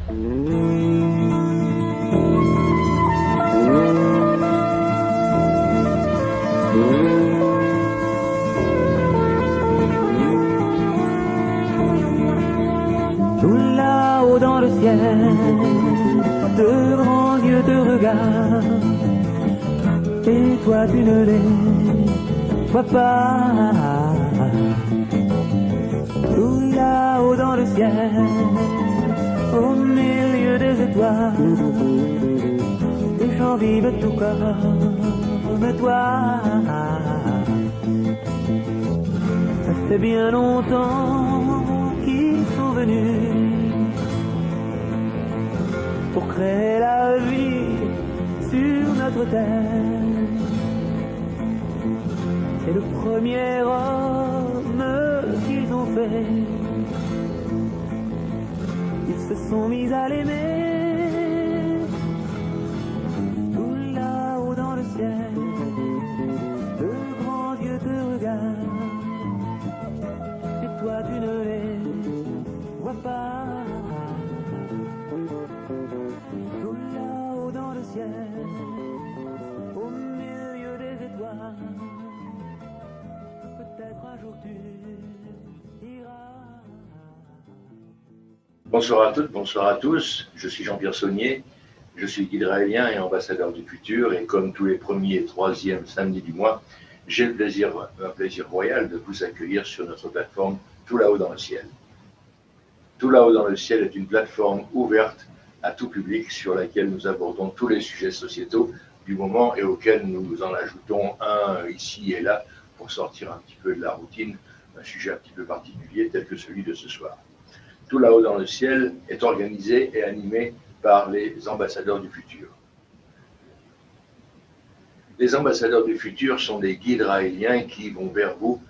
Tout là-haut dans le ciel, de grands yeux te regardent, et toi tu ne les vois pas. Tout là-haut dans le ciel, au milieu des étoiles, des gens vivent tout comme toi. Ça fait bien longtemps qu'ils sont venus pour créer la vie sur notre terre. C'est le premier homme qu'ils ont fait. Ils se sont mis à l'aimer. Tout là-haut dans le ciel, de grands yeux te regardent, et toi tu ne les vois pas. Tout là-haut dans le ciel, au milieu des étoiles, peut-être un jour tu iras. Bonsoir à toutes, bonsoir à tous. Je suis Jean-Pierre Saunier, je suis guide raélien et ambassadeur du futur. Et comme tous les premiers et troisièmes samedis du mois, j'ai un plaisir royal de vous accueillir sur notre plateforme Tout là-haut dans le ciel. Tout là-haut dans le ciel est une plateforme ouverte à tout public sur laquelle nous abordons tous les sujets sociétaux du moment et auxquels nous en ajoutons un ici et là pour sortir un petit peu de la routine, un sujet un petit peu particulier tel que celui de ce soir. Tout là-haut dans le ciel est organisé et animé par les ambassadeurs du futur. Les ambassadeurs du futur sont des guides raéliens qui vont vers vous,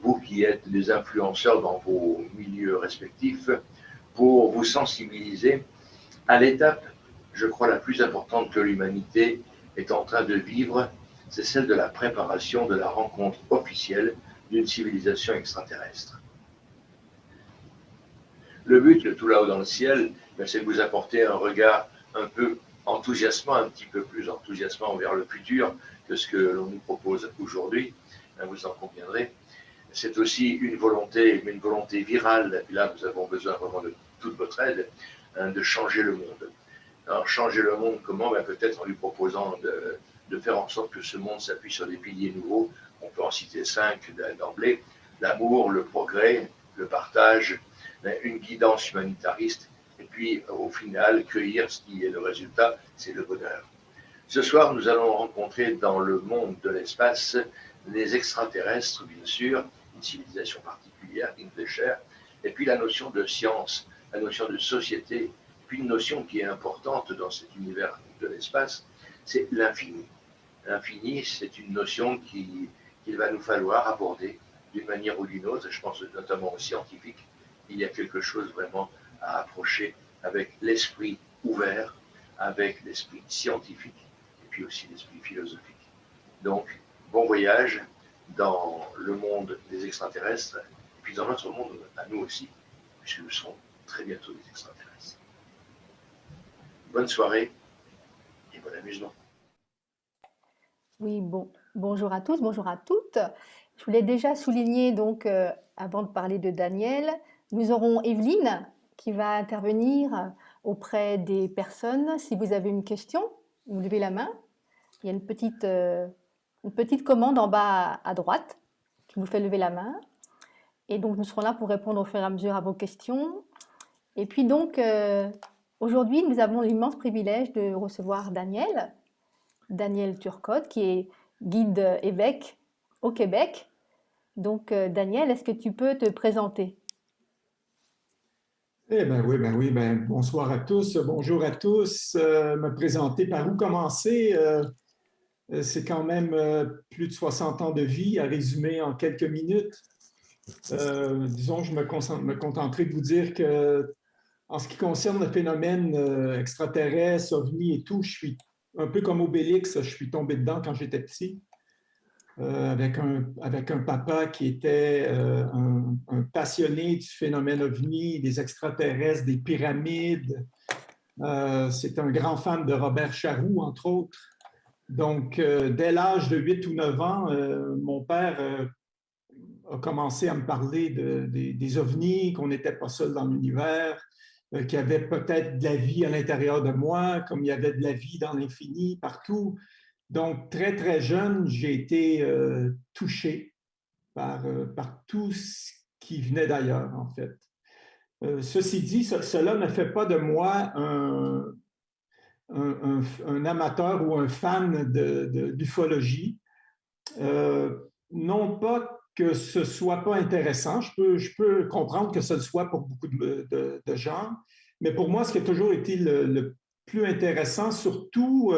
vous qui êtes des influenceurs dans vos milieux respectifs, pour vous sensibiliser à l'étape, je crois, la plus importante que l'humanité est en train de vivre, c'est celle de la préparation de la rencontre officielle d'une civilisation extraterrestre. Le but de Tout là-haut dans le ciel, c'est de vous apporter un regard un peu enthousiasmant, un petit peu plus enthousiasmant vers le futur que ce que l'on nous propose aujourd'hui, vous en conviendrez. C'est aussi une volonté virale, et là nous avons besoin vraiment de toute votre aide, de changer le monde. Alors changer le monde comment? Peut-être en lui proposant de faire en sorte que ce monde s'appuie sur des piliers nouveaux. On peut en citer 5 d'emblée: l'amour, le progrès, le partage, une guidance humanitariste, et puis au final cueillir ce qui est le résultat, c'est le bonheur. Ce soir, nous allons rencontrer dans le monde de l'espace les extraterrestres, bien sûr, une civilisation particulière qui nous est chère, et puis la notion de science, la notion de société, puis une notion qui est importante dans cet univers de l'espace, c'est l'infini. L'infini, c'est une notion qu'il va nous falloir aborder d'une manière ou d'une autre, et je pense notamment aux scientifiques. Il y a quelque chose vraiment à approcher avec l'esprit ouvert, avec l'esprit scientifique, et puis aussi l'esprit philosophique. Donc, bon voyage dans le monde des extraterrestres, et puis dans notre monde à nous aussi, puisque nous serons très bientôt des extraterrestres. Bonne soirée et bon amusement. Oui, bonjour à tous, bonjour à toutes. Je voulais déjà souligner, donc, avant de parler de Daniel, nous aurons Evelyne qui va intervenir auprès des personnes. Si vous avez une question, vous levez la main. Il y a une petite commande en bas à droite qui vous fait lever la main. Et donc, nous serons là pour répondre au fur et à mesure à vos questions. Et puis donc, aujourd'hui, nous avons l'immense privilège de recevoir Daniel Turcotte, qui est guide évêque au Québec. Donc, Daniel, est-ce que tu peux te présenter? Eh bien oui, bonsoir à tous, bonjour à tous. Me présenter, par où commencer? C'est quand même plus de 60 ans de vie à résumer en quelques minutes. Disons, je me contenterai de vous dire que, en ce qui concerne le phénomène extraterrestre, ovni et tout, je suis un peu comme Obélix, je suis tombé dedans quand j'étais petit. Avec un papa qui était un passionné du phénomène ovni, des extraterrestres, des pyramides, C'est un grand fan de Robert Charroux, entre autres. Donc, dès l'âge de 8 ou 9 ans, mon père a commencé à me parler des ovnis, qu'on n'était pas seul dans l'univers, qu'il y avait peut-être de la vie à l'intérieur de moi, comme il y avait de la vie dans l'infini, partout. Donc, très, très jeune, j'ai été touché par tout ce qui venait d'ailleurs, en fait. Ceci dit, cela ne fait pas de moi un amateur ou un fan d'ufologie. Non pas que ce ne soit pas intéressant, je peux comprendre que ce le soit pour beaucoup de gens, mais pour moi, ce qui a toujours été le plus intéressant, surtout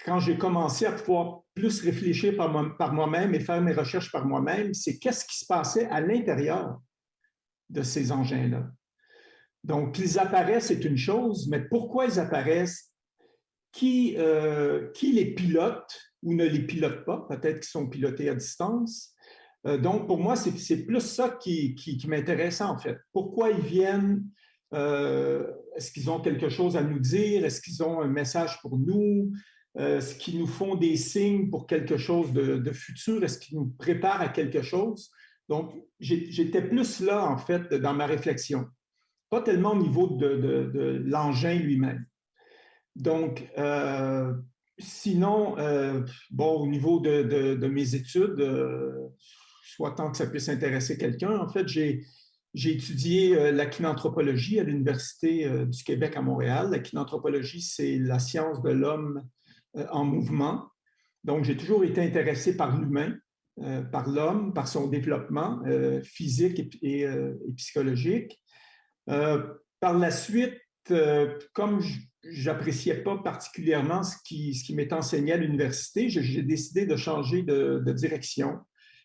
quand j'ai commencé à pouvoir plus réfléchir par moi-même et faire mes recherches par moi-même, c'est qu'est-ce qui se passait à l'intérieur de ces engins-là. Donc, qu'ils apparaissent, c'est une chose, mais pourquoi ils apparaissent? Qui les pilote ou ne les pilote pas? Peut-être qu'ils sont pilotés à distance. Donc, pour moi, c'est plus ça qui m'intéresse en fait. Pourquoi ils viennent? Est-ce qu'ils ont quelque chose à nous dire? Est-ce qu'ils ont un message pour nous? Est-ce qu'ils nous font des signes pour quelque chose de futur? Est-ce qu'ils nous préparent à quelque chose? Donc, j'étais plus là, en fait, dans ma réflexion. Pas tellement au niveau de l'engin lui-même. Donc, sinon, bon, au niveau de mes études, soit tant que ça puisse intéresser quelqu'un, en fait, j'ai étudié la kinanthropologie à l'Université du Québec à Montréal. La kinanthropologie, c'est la science de l'homme en mouvement. Donc, j'ai toujours été intéressé par l'humain, par l'homme, par son développement physique et psychologique. Par la suite, comme j'appréciais pas particulièrement ce qui m'est enseigné à l'université, j'ai décidé de changer de direction,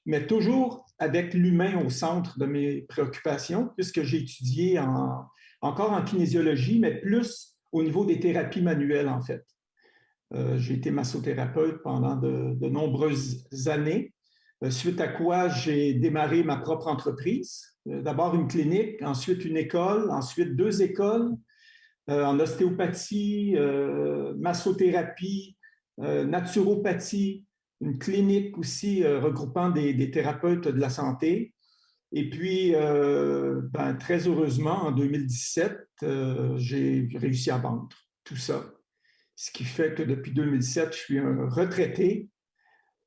mais toujours avec l'humain au centre de mes préoccupations, puisque j'ai étudié encore en kinésiologie, mais plus au niveau des thérapies manuelles, en fait. J'ai été massothérapeute pendant de nombreuses années, suite à quoi j'ai démarré ma propre entreprise. D'abord une clinique, ensuite une école, ensuite 2 écoles en ostéopathie, massothérapie, naturopathie, une clinique aussi regroupant des thérapeutes de la santé. Et puis, très heureusement, en 2017, j'ai réussi à vendre tout ça. Ce qui fait que depuis 2007, je suis un retraité,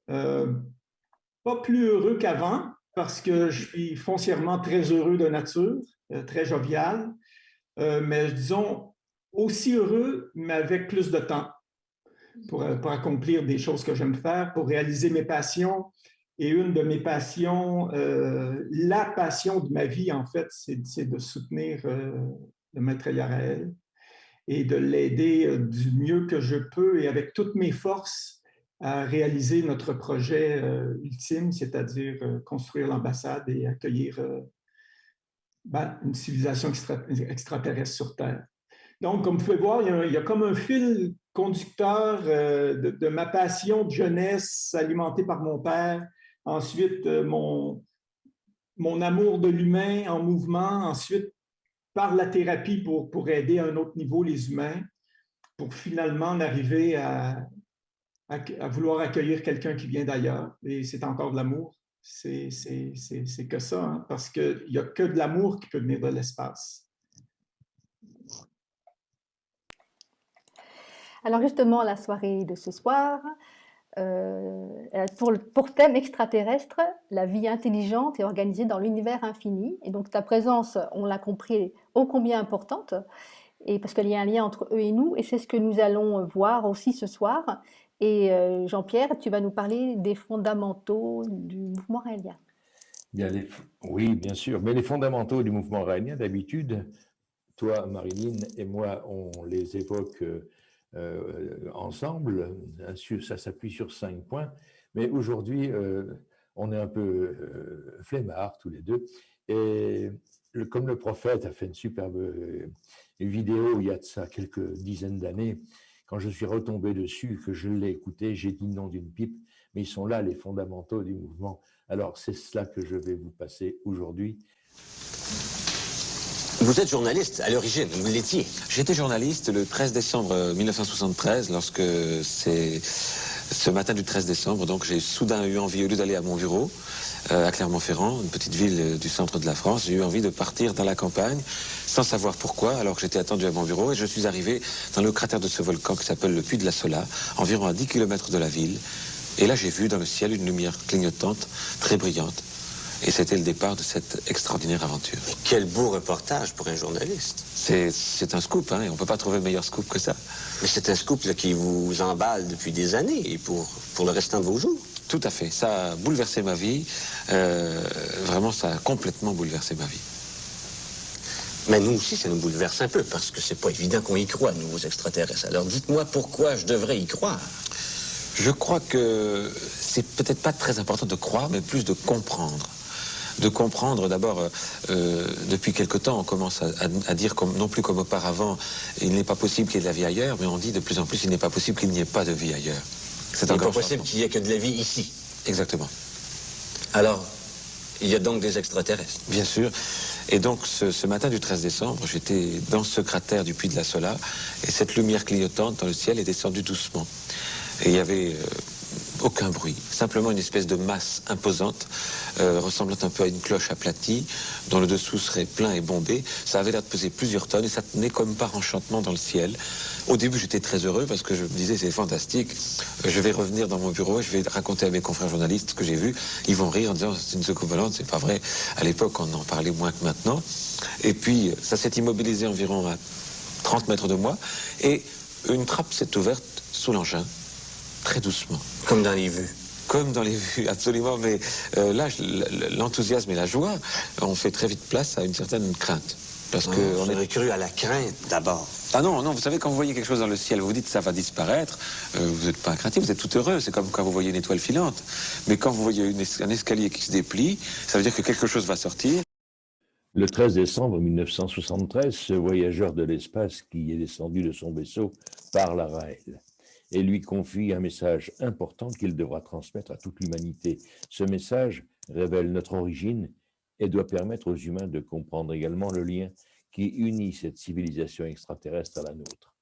pas plus heureux qu'avant, parce que je suis foncièrement très heureux de nature, très jovial, mais disons aussi heureux, mais avec plus de temps pour accomplir des choses que j'aime faire, pour réaliser mes passions. Et une de mes passions, la passion de ma vie, en fait, c'est de soutenir le maître Yaraël et de l'aider du mieux que je peux et avec toutes mes forces à réaliser notre projet ultime, c'est-à-dire construire l'ambassade et accueillir une civilisation extraterrestre sur Terre. Donc, comme vous pouvez voir, il y a comme un fil conducteur de ma passion de jeunesse alimentée par mon père, ensuite mon amour de l'humain en mouvement, ensuite par la thérapie pour aider à un autre niveau les humains, pour finalement en arriver à vouloir accueillir quelqu'un qui vient d'ailleurs. Et c'est encore de l'amour. C'est que ça, hein, parce qu'il n'y a que de l'amour qui peut venir de l'espace. Alors justement, la soirée de ce soir, pour thème extraterrestre, la vie intelligente est organisée dans l'univers infini. Et donc ta présence, on l'a compris, est ô combien importante, et parce qu'il y a un lien entre eux et nous, et c'est ce que nous allons voir aussi ce soir. Et Jean-Pierre, tu vas nous parler des fondamentaux du mouvement raélien. Bien, oui, bien sûr. Mais les fondamentaux du mouvement raélien, d'habitude, toi, Marilyn, et moi, on les évoque ensemble. Ça s'appuie sur 5 points. Mais aujourd'hui, on est un peu flemmards tous les deux. Et comme le prophète a fait une superbe vidéo il y a de ça quelques dizaines d'années, quand je suis retombé dessus, que je l'ai écouté, j'ai dit non d'une pipe, mais ils sont là, les fondamentaux du mouvement. Alors, c'est cela que je vais vous passer aujourd'hui. Vous êtes journaliste à l'origine, vous l'étiez. J'étais journaliste le 13 décembre 1973, lorsque c'est ce matin du 13 décembre, donc j'ai soudain eu envie, au lieu d'aller à mon bureau, à Clermont-Ferrand, une petite ville du centre de la France, j'ai eu envie de partir dans la campagne, sans savoir pourquoi, alors que j'étais attendu à mon bureau, et je suis arrivé dans le cratère de ce volcan qui s'appelle le Puy de la Sola, environ à 10 km de la ville, et là j'ai vu dans le ciel une lumière clignotante, très brillante. Et c'était le départ de cette extraordinaire aventure. Mais quel beau reportage pour un journaliste. C'est un scoop, hein, et on ne peut pas trouver meilleur scoop que ça. Mais c'est un scoop là, qui vous emballe depuis des années et pour le restant de vos jours. Tout à fait. Ça a bouleversé ma vie. Vraiment, ça a complètement bouleversé ma vie. Mais nous aussi, ça nous bouleverse un peu, parce que c'est pas évident qu'on y croit, nous, aux extraterrestres. Alors dites-moi pourquoi je devrais y croire. Je crois que c'est peut-être pas très important de croire, mais plus de comprendre. De comprendre d'abord, depuis quelque temps, on commence à dire, non plus comme auparavant, il n'est pas possible qu'il y ait de la vie ailleurs, mais on dit de plus en plus, il n'est pas possible qu'il n'y ait pas de vie ailleurs. C'est encore pas possible qu'il n'y ait que de la vie ici. Exactement. Alors, il y a donc des extraterrestres. Bien sûr. Et donc, ce matin du 13 décembre, j'étais dans ce cratère du Puy de la Sola, et cette lumière clignotante dans le ciel est descendue doucement. Et il y avait aucun bruit, simplement une espèce de masse imposante, ressemblant un peu à une cloche aplatie, dont le dessous serait plein et bombé. Ça avait l'air de peser plusieurs tonnes et ça tenait comme par enchantement dans le ciel. Au début, j'étais très heureux parce que je me disais, c'est fantastique, je vais revenir dans mon bureau et je vais raconter à mes confrères journalistes ce que j'ai vu. Ils vont rire en disant, c'est une soucoupe volante, c'est pas vrai. À l'époque, on en parlait moins que maintenant. Et puis, ça s'est immobilisé environ à 30 mètres de moi et une trappe s'est ouverte sous l'engin. Très doucement. Comme dans les vues. Comme dans les vues, absolument. Mais là, l'enthousiasme et la joie ont fait très vite place à une certaine crainte. Parce que on aurait cru à la crainte d'abord. Ah non, non, vous savez, quand vous voyez quelque chose dans le ciel, vous vous dites ça va disparaître, vous n'êtes pas craintif, vous êtes tout heureux. C'est comme quand vous voyez une étoile filante. Mais quand vous voyez un escalier qui se déplie, ça veut dire que quelque chose va sortir. Le 13 décembre 1973, ce voyageur de l'espace qui est descendu de son vaisseau parle à Raël et lui confie un message important qu'il devra transmettre à toute l'humanité. Ce message révèle notre origine et doit permettre aux humains de comprendre également le lien qui unit cette civilisation extraterrestre à la nôtre.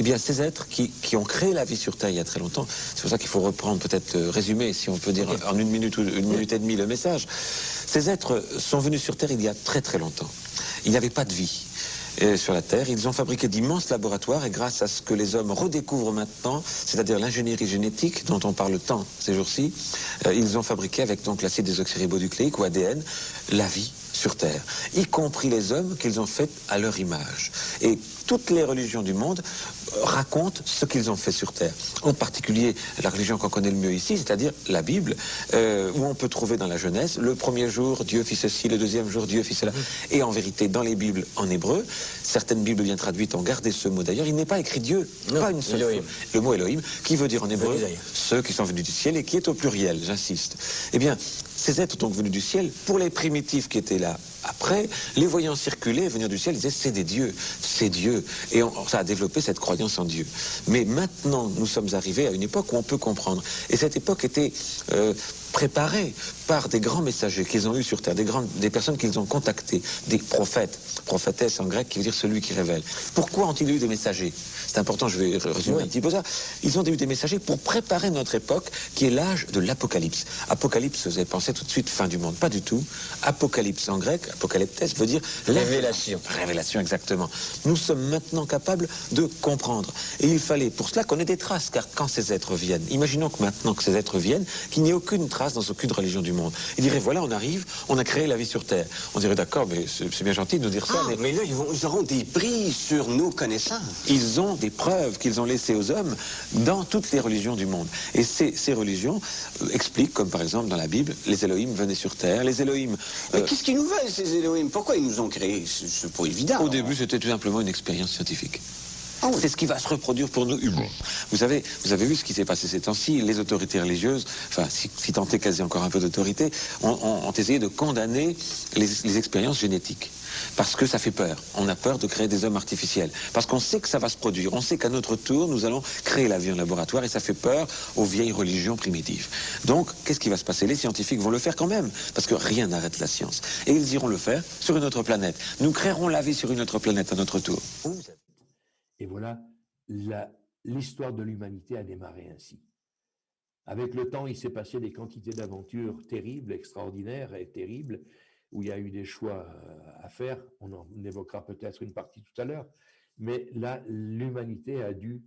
Eh bien, ces êtres qui ont créé la vie sur Terre il y a très longtemps, c'est pour ça qu'il faut reprendre, peut-être résumer, si on peut dire en une minute ou une minute et demie le message. Ces êtres sont venus sur Terre il y a très très longtemps. Il n'y avait pas de vie sur la Terre. Ils ont fabriqué d'immenses laboratoires et grâce à ce que les hommes redécouvrent maintenant, c'est-à-dire l'ingénierie génétique dont on parle tant ces jours-ci, ils ont fabriqué avec donc l'acide désoxyribonucléique ou ADN la vie sur Terre, y compris les hommes qu'ils ont faits à leur image. Et toutes les religions du monde racontent ce qu'ils ont fait sur Terre. En particulier, la religion qu'on connaît le mieux ici, c'est-à-dire la Bible, où on peut trouver dans la Genèse, le premier jour, Dieu fit ceci, le deuxième jour, Dieu fit cela. Et en vérité, dans les Bibles en hébreu, certaines Bibles bien traduites ont gardé ce mot. D'ailleurs, il n'est pas écrit Dieu, non, pas une seule fois. Le mot Elohim, qui veut dire en hébreu ceux qui sont venus du ciel et qui est au pluriel, j'insiste. Eh bien, ces êtres donc venus du ciel, pour les primitifs qui étaient là après, les voyant circuler, venir du ciel, ils disaient c'est des dieux, c'est Dieu. Et ça a développé cette croyance en Dieu. Mais maintenant, nous sommes arrivés à une époque où on peut comprendre. Et cette époque était préparée par des grands messagers qu'ils ont eus sur Terre, des personnes qu'ils ont contactées, des prophètes, prophétesse en grec qui veut dire celui qui révèle. Pourquoi ont-ils eu des messagers? C'est important, je vais résumer un petit peu ça. Ils ont eu des messagers pour préparer notre époque qui est l'âge de l'Apocalypse. Apocalypse, vous avez pensé tout de suite fin du monde. Pas du tout. Apocalypse en grec, apocalyptes veut dire révélation. Révélation, exactement. Nous sommes maintenant capables de comprendre. Et il fallait pour cela qu'on ait des traces, car quand ces êtres viennent, imaginons que maintenant que ces êtres viennent, qu'il n'y ait aucune trace dans aucune religion du monde. Ils diraient, voilà, on arrive, on a créé la vie sur Terre. On dirait, d'accord, mais c'est bien gentil de nous dire ça. Mais là, ils auront des prix sur nos connaissances. Ils ont des preuves qu'ils ont laissées aux hommes dans toutes les religions du monde. Et ces religions expliquent, comme par exemple dans la Bible, les Elohim venaient sur Terre, les Elohim... Mais qu'est-ce qu'ils nous veulent, ces Elohim? Pourquoi ils nous ont créés? C'est pas évident. Au début, c'était tout simplement une expérience scientifique. C'est ce qui va se reproduire pour nous humains. Vous avez vu ce qui s'est passé ces temps-ci. Les autorités religieuses, enfin, si tant est qu'elles aient encore un peu d'autorité, ont essayé de condamner les expériences génétiques. Parce que ça fait peur. On a peur de créer des hommes artificiels. Parce qu'on sait que ça va se produire. On sait qu'à notre tour, nous allons créer la vie en laboratoire et ça fait peur aux vieilles religions primitives. Donc, qu'est-ce qui va se passer? Les scientifiques vont le faire quand même. Parce que rien n'arrête la science. Et ils iront le faire sur une autre planète. Nous créerons la vie sur une autre planète à notre tour. Et voilà, l'histoire de l'humanité a démarré ainsi. Avec le temps, il s'est passé des quantités d'aventures terribles, extraordinaires et terribles, où il y a eu des choix à faire. On en évoquera peut-être une partie tout à l'heure. Mais là, l'humanité a dû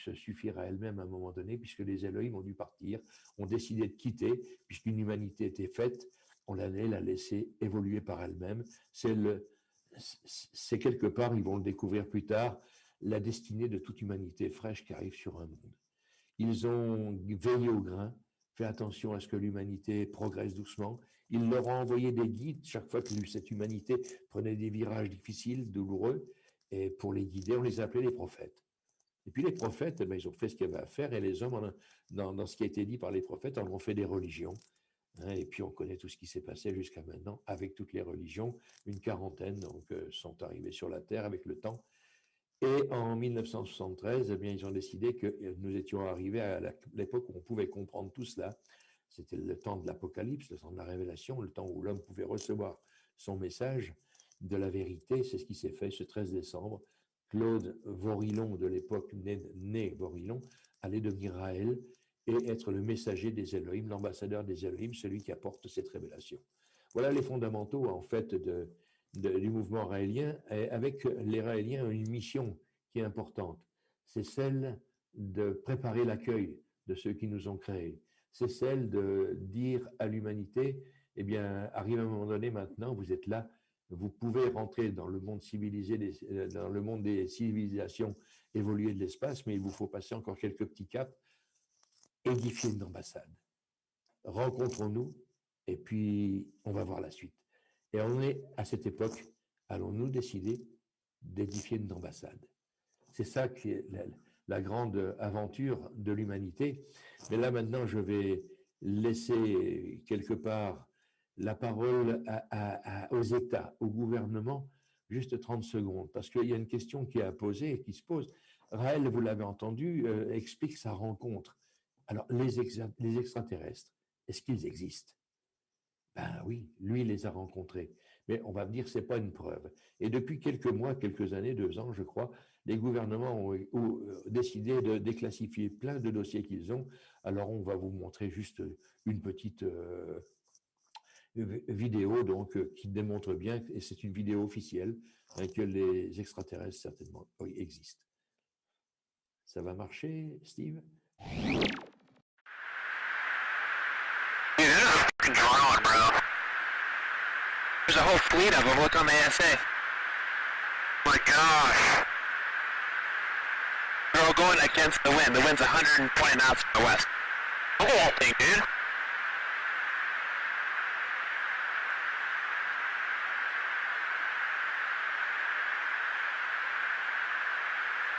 se suffire à elle-même à un moment donné, puisque les Elohim ont dû partir, ont décidé de quitter, puisqu'une humanité était faite, on allait la laisser évoluer par elle-même. C'est quelque part, ils vont le découvrir plus tard, la destinée de toute humanité fraîche qui arrive sur un monde. Ils ont veillé au grain, fait attention à ce que l'humanité progresse doucement. Ils leur ont envoyé des guides chaque fois que cette humanité prenait des virages difficiles, douloureux, et pour les guider, on les appelait les prophètes. Et puis les prophètes, ils ont fait ce qu'il y avait à faire, et les hommes, dans ce qui a été dit par les prophètes, en ont fait des religions. Et puis on connaît tout ce qui s'est passé jusqu'à maintenant avec toutes les religions. Une quarantaine donc, sont arrivées sur la Terre avec le temps. Et en 1973, eh bien, ils ont décidé que nous étions arrivés à l'époque où on pouvait comprendre tout cela. C'était le temps de l'Apocalypse, le temps de la révélation, le temps où l'homme pouvait recevoir son message de la vérité. C'est ce qui s'est fait ce 13 décembre. Claude Vorilon, de l'époque, né Vorilon, allait devenir Raël et être le messager des Elohim, l'ambassadeur des Elohim, celui qui apporte cette révélation. Voilà les fondamentaux, en fait, du mouvement raélien. Et avec les Raéliens, une mission qui est importante, c'est celle de préparer l'accueil de ceux qui nous ont créés. C'est celle de dire à l'humanité, eh bien, arrive un moment donné maintenant, vous êtes là, vous pouvez rentrer dans le monde civilisé, dans le monde des civilisations évoluées de l'espace, mais il vous faut passer encore quelques petits caps, édifier une ambassade. Rencontrons-nous et puis on va voir la suite. Et on est à cette époque, allons-nous décider d'édifier une ambassade. C'est ça qui est la grande aventure de l'humanité. Mais là maintenant, je vais laisser quelque part la parole aux États, au gouvernement, juste 30 secondes, parce qu'il y a une question qui est à poser et qui se pose. Raël, vous l'avez entendu, explique sa rencontre. Alors, les extraterrestres, est-ce qu'ils existent? Ben oui, lui les a rencontrés. Mais on va me dire, ce n'est pas une preuve. Et depuis quelques mois, quelques années, 2 ans, je crois, les gouvernements ont décidé de déclassifier plein de dossiers qu'ils ont. Alors, on va vous montrer juste une petite vidéo donc, qui démontre bien, et c'est une vidéo officielle, que les extraterrestres, certainement, oui, existent. Ça va marcher, Steve? Drone, bro. There's a whole fleet of them. Look on the ASA. Oh my gosh. They're all going against the wind. The wind's 120 knots to the west. Look at that thing, dude.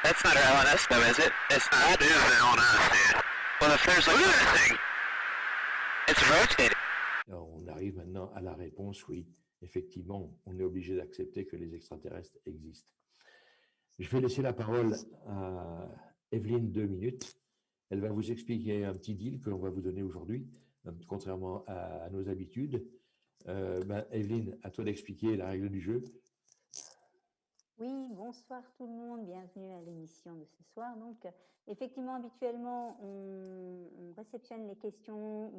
That's not our LNS though, is it? It's not. That is the LNS, dude. Well, if there's like... Look at that thing. It's rotating. Alors, on arrive maintenant à la réponse, oui. Effectivement, on est obligé d'accepter que les extraterrestres existent. Je vais laisser la parole à Evelyne 2 minutes. Elle va vous expliquer un petit deal que l'on va vous donner aujourd'hui, contrairement à nos habitudes. Evelyne, à toi d'expliquer la règle du jeu. Oui, bonsoir tout le monde, bienvenue à l'émission de ce soir. Donc, effectivement, habituellement, on réceptionne les questions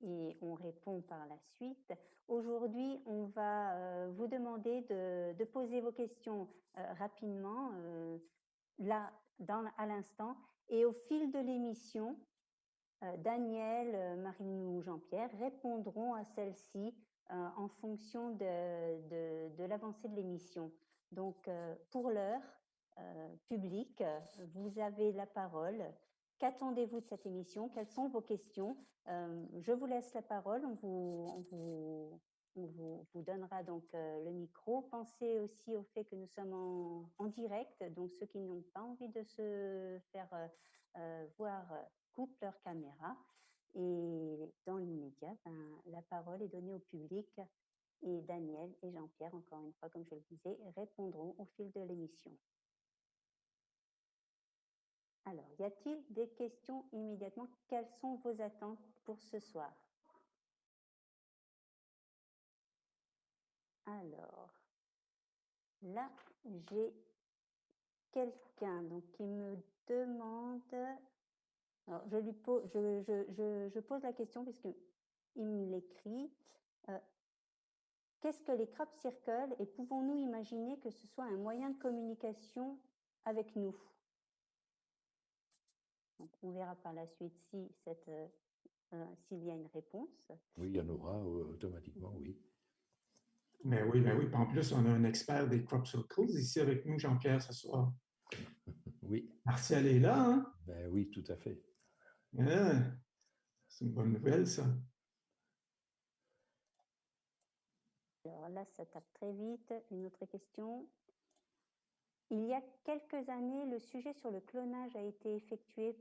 et on répond par la suite. Aujourd'hui, on va vous demander de poser vos questions rapidement, là, à l'instant. Et au fil de l'émission, Daniel, Marine ou Jean-Pierre répondront à celles-ci en fonction de l'avancée de l'émission. Donc, pour l'heure, public, vous avez la parole. Qu'attendez-vous de cette émission? Quelles sont vos questions? Je vous laisse la parole. On vous donnera donc le micro. Pensez aussi au fait que nous sommes en direct, donc ceux qui n'ont pas envie de se faire voir coupent leur caméra. Et dans l'immédiat, la parole est donnée au public et Daniel et Jean-Pierre, encore une fois, comme je le disais, répondront au fil de l'émission. Alors, y a-t-il des questions immédiatement? Quelles sont vos attentes pour ce soir? Alors, là, j'ai quelqu'un donc, qui me demande... Alors, je pose la question puisqu'il me l'écrit. Qu'est-ce que les crop circles et pouvons-nous imaginer que ce soit un moyen de communication avec nous? Donc, on verra par la suite si s'il y a une réponse. Oui, il y en aura automatiquement, oui. Mais oui, mais oui. Puis en plus, on a un expert des crop circles ici avec nous, Jean-Pierre, ce soir. Oui. Martial est là, hein? Ben oui, tout à fait. Ah, c'est une bonne nouvelle, ça. Alors là, ça tape très vite. Une autre question. Il y a quelques années, le sujet sur le clonage a été effectué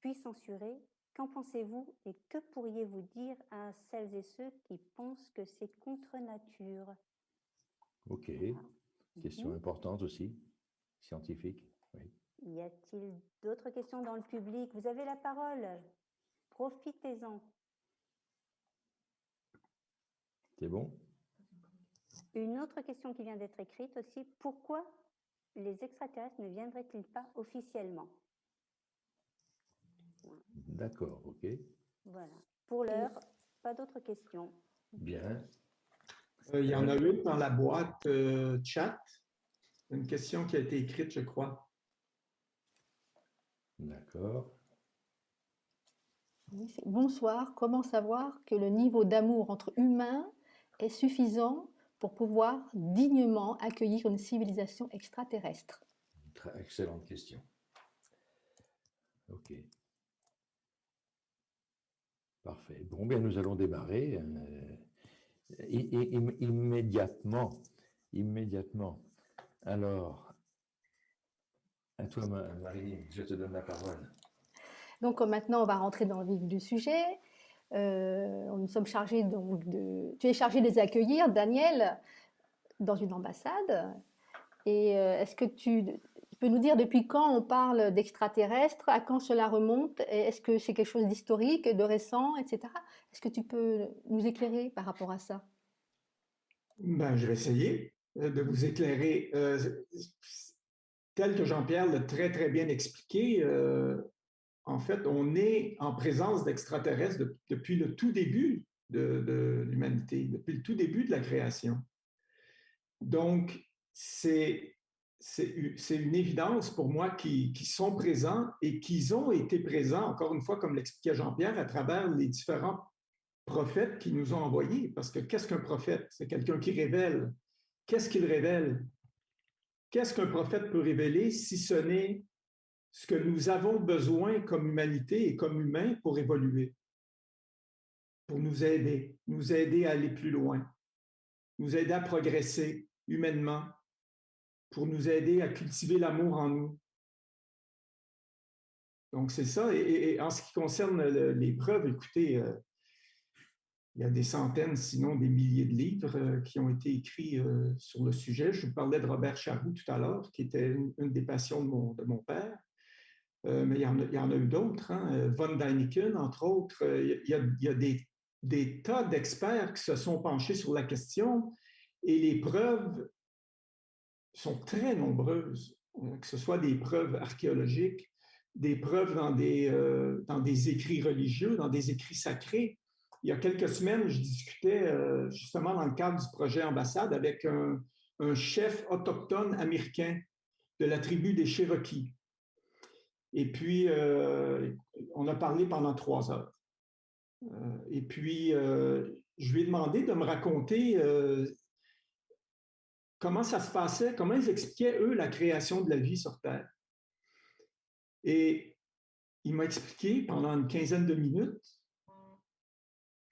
puis censuré. Qu'en pensez-vous et que pourriez-vous dire à celles et ceux qui pensent que c'est contre nature? OK. Question importante aussi, scientifique. Oui. Y a-t-il d'autres questions dans le public? Vous avez la parole. Profitez-en. C'est bon? Une autre question qui vient d'être écrite aussi. Pourquoi les extraterrestres ne viendraient-ils pas officiellement? D'accord, OK. Voilà. Pour l'heure, pas d'autres questions. Bien. Il y en a une dans la boîte chat. Une question qui a été écrite, je crois. D'accord. Oui, bonsoir, comment savoir que le niveau d'amour entre humains est suffisant pour pouvoir dignement accueillir une civilisation extraterrestre? Très excellente question. OK. Parfait. Bon, bien, nous allons démarrer immédiatement. Immédiatement. Alors, à toi, Marie, je te donne la parole. Donc maintenant, on va rentrer dans le vif du sujet. Nous sommes chargés donc tu es chargé de les accueillir, Daniel, dans une ambassade. Et est-ce que tu peux nous dire depuis quand on parle d'extraterrestres, à quand cela remonte, et est-ce que c'est quelque chose d'historique, de récent, etc. Est-ce que tu peux nous éclairer par rapport à ça? Ben, je vais essayer de vous éclairer. Tel que Jean-Pierre l'a très, très bien expliqué, en fait, on est en présence d'extraterrestres depuis le tout début de l'humanité, depuis le tout début de la création. Donc, c'est une évidence pour moi qu'ils sont présents et qu'ils ont été présents, encore une fois, comme l'expliquait Jean-Pierre, à travers les différents prophètes qui nous ont envoyés. Parce que qu'est-ce qu'un prophète? C'est quelqu'un qui révèle. Qu'est-ce qu'il révèle? Qu'est-ce qu'un prophète peut révéler si ce n'est ce que nous avons besoin comme humanité et comme humains pour évoluer, pour nous aider à aller plus loin, nous aider à progresser humainement, pour nous aider à cultiver l'amour en nous. Donc, c'est ça. Et en ce qui concerne les preuves, écoutez, il y a des centaines, sinon des milliers de livres qui ont été écrits sur le sujet. Je vous parlais de Robert Charroux tout à l'heure, qui était une des passions de mon père. Mais il y en a eu d'autres, hein. Von Däniken, entre autres. Il y a des tas d'experts qui se sont penchés sur la question et les preuves sont très nombreuses, que ce soit des preuves archéologiques, des preuves dans des écrits religieux, dans des écrits sacrés. Il y a quelques semaines, je discutais justement dans le cadre du projet Ambassade avec un chef autochtone américain de la tribu des Cherokees. Et puis, on a parlé pendant 3 heures. Et puis, je lui ai demandé de me raconter comment ça se passait, comment ils expliquaient, eux, la création de la vie sur Terre. Et il m'a expliqué pendant une quinzaine de minutes.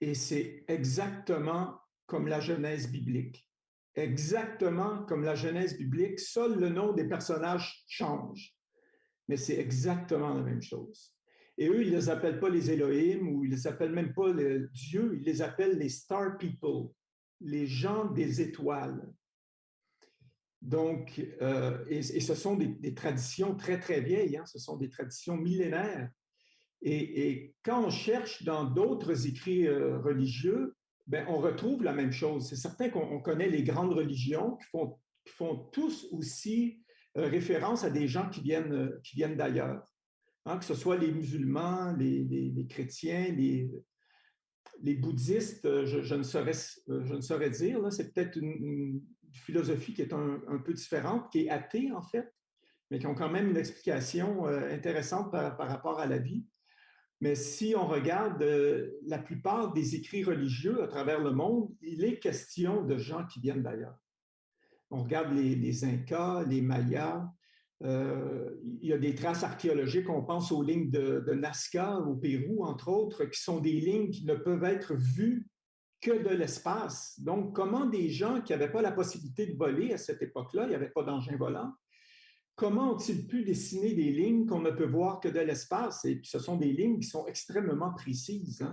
Et c'est exactement comme la Genèse biblique. Exactement comme la Genèse biblique, seul le nom des personnages change. Mais c'est exactement la même chose. Et eux, ils ne les appellent pas les Elohim ou ils ne les appellent même pas le Dieu, ils les appellent les Star People, les gens des étoiles. Donc, et ce sont des traditions très, très vieilles, hein, ce sont des traditions millénaires. Et quand on cherche dans d'autres écrits religieux, ben, on retrouve la même chose. C'est certain qu'on connaît les grandes religions qui font tous aussi référence à des gens qui viennent d'ailleurs. Hein, que ce soit les musulmans, les chrétiens, les bouddhistes, je ne saurais dire. C'est peut-être une philosophie qui est un peu différente, qui est athée en fait, mais qui ont quand même une explication intéressante par rapport à la vie. Mais si on regarde la plupart des écrits religieux à travers le monde, il est question de gens qui viennent d'ailleurs. On regarde les Incas, les Mayas, il y a des traces archéologiques, on pense aux lignes de Nazca au Pérou, entre autres, qui sont des lignes qui ne peuvent être vues que de l'espace. Donc, comment des gens qui n'avaient pas la possibilité de voler à cette époque-là, il n'y avait pas d'engin volant, comment ont-ils pu dessiner des lignes qu'on ne peut voir que de l'espace? Et puis, ce sont des lignes qui sont extrêmement précises. Hein?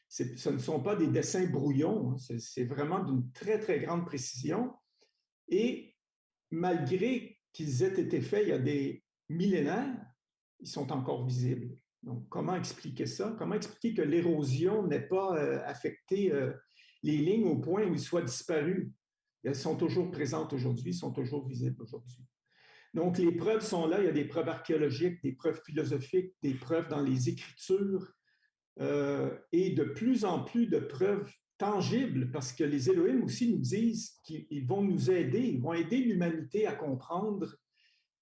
Ce ne sont pas des dessins brouillons. Hein? C'est vraiment d'une très, très grande précision. Et malgré qu'ils aient été faits il y a des millénaires, ils sont encore visibles. Donc, comment expliquer ça? Comment expliquer que l'érosion n'ait pas affecté les lignes au point où ils soient disparus? Elles sont toujours présentes aujourd'hui, sont toujours visibles aujourd'hui. Donc, les preuves sont là. Il y a des preuves archéologiques, des preuves philosophiques, des preuves dans les écritures et de plus en plus de preuves tangibles parce que les Elohim aussi nous disent qu'ils vont nous aider, ils vont aider l'humanité à comprendre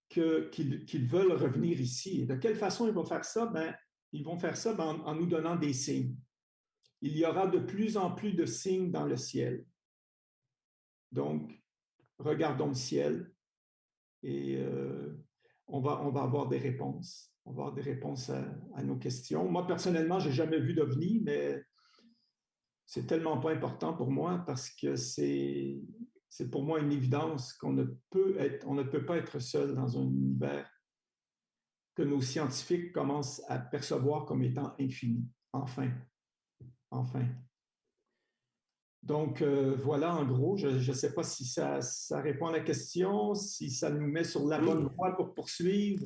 qu'ils veulent revenir ici. Et de quelle façon ils vont faire ça? Ben, ils vont faire ça en nous donnant des signes. Il y aura de plus en plus de signes dans le ciel. Donc, regardons le ciel et on va avoir des réponses. On va avoir des réponses à nos questions. Moi, personnellement, je n'ai jamais vu d'OVNI, mais c'est tellement pas important pour moi parce que c'est pour moi une évidence qu'on ne peut pas être seul dans un univers que nos scientifiques commencent à percevoir comme étant infini. Enfin. Donc, voilà, en gros, je ne sais pas si ça répond à la question, si ça nous met sur la bonne voie pour poursuivre.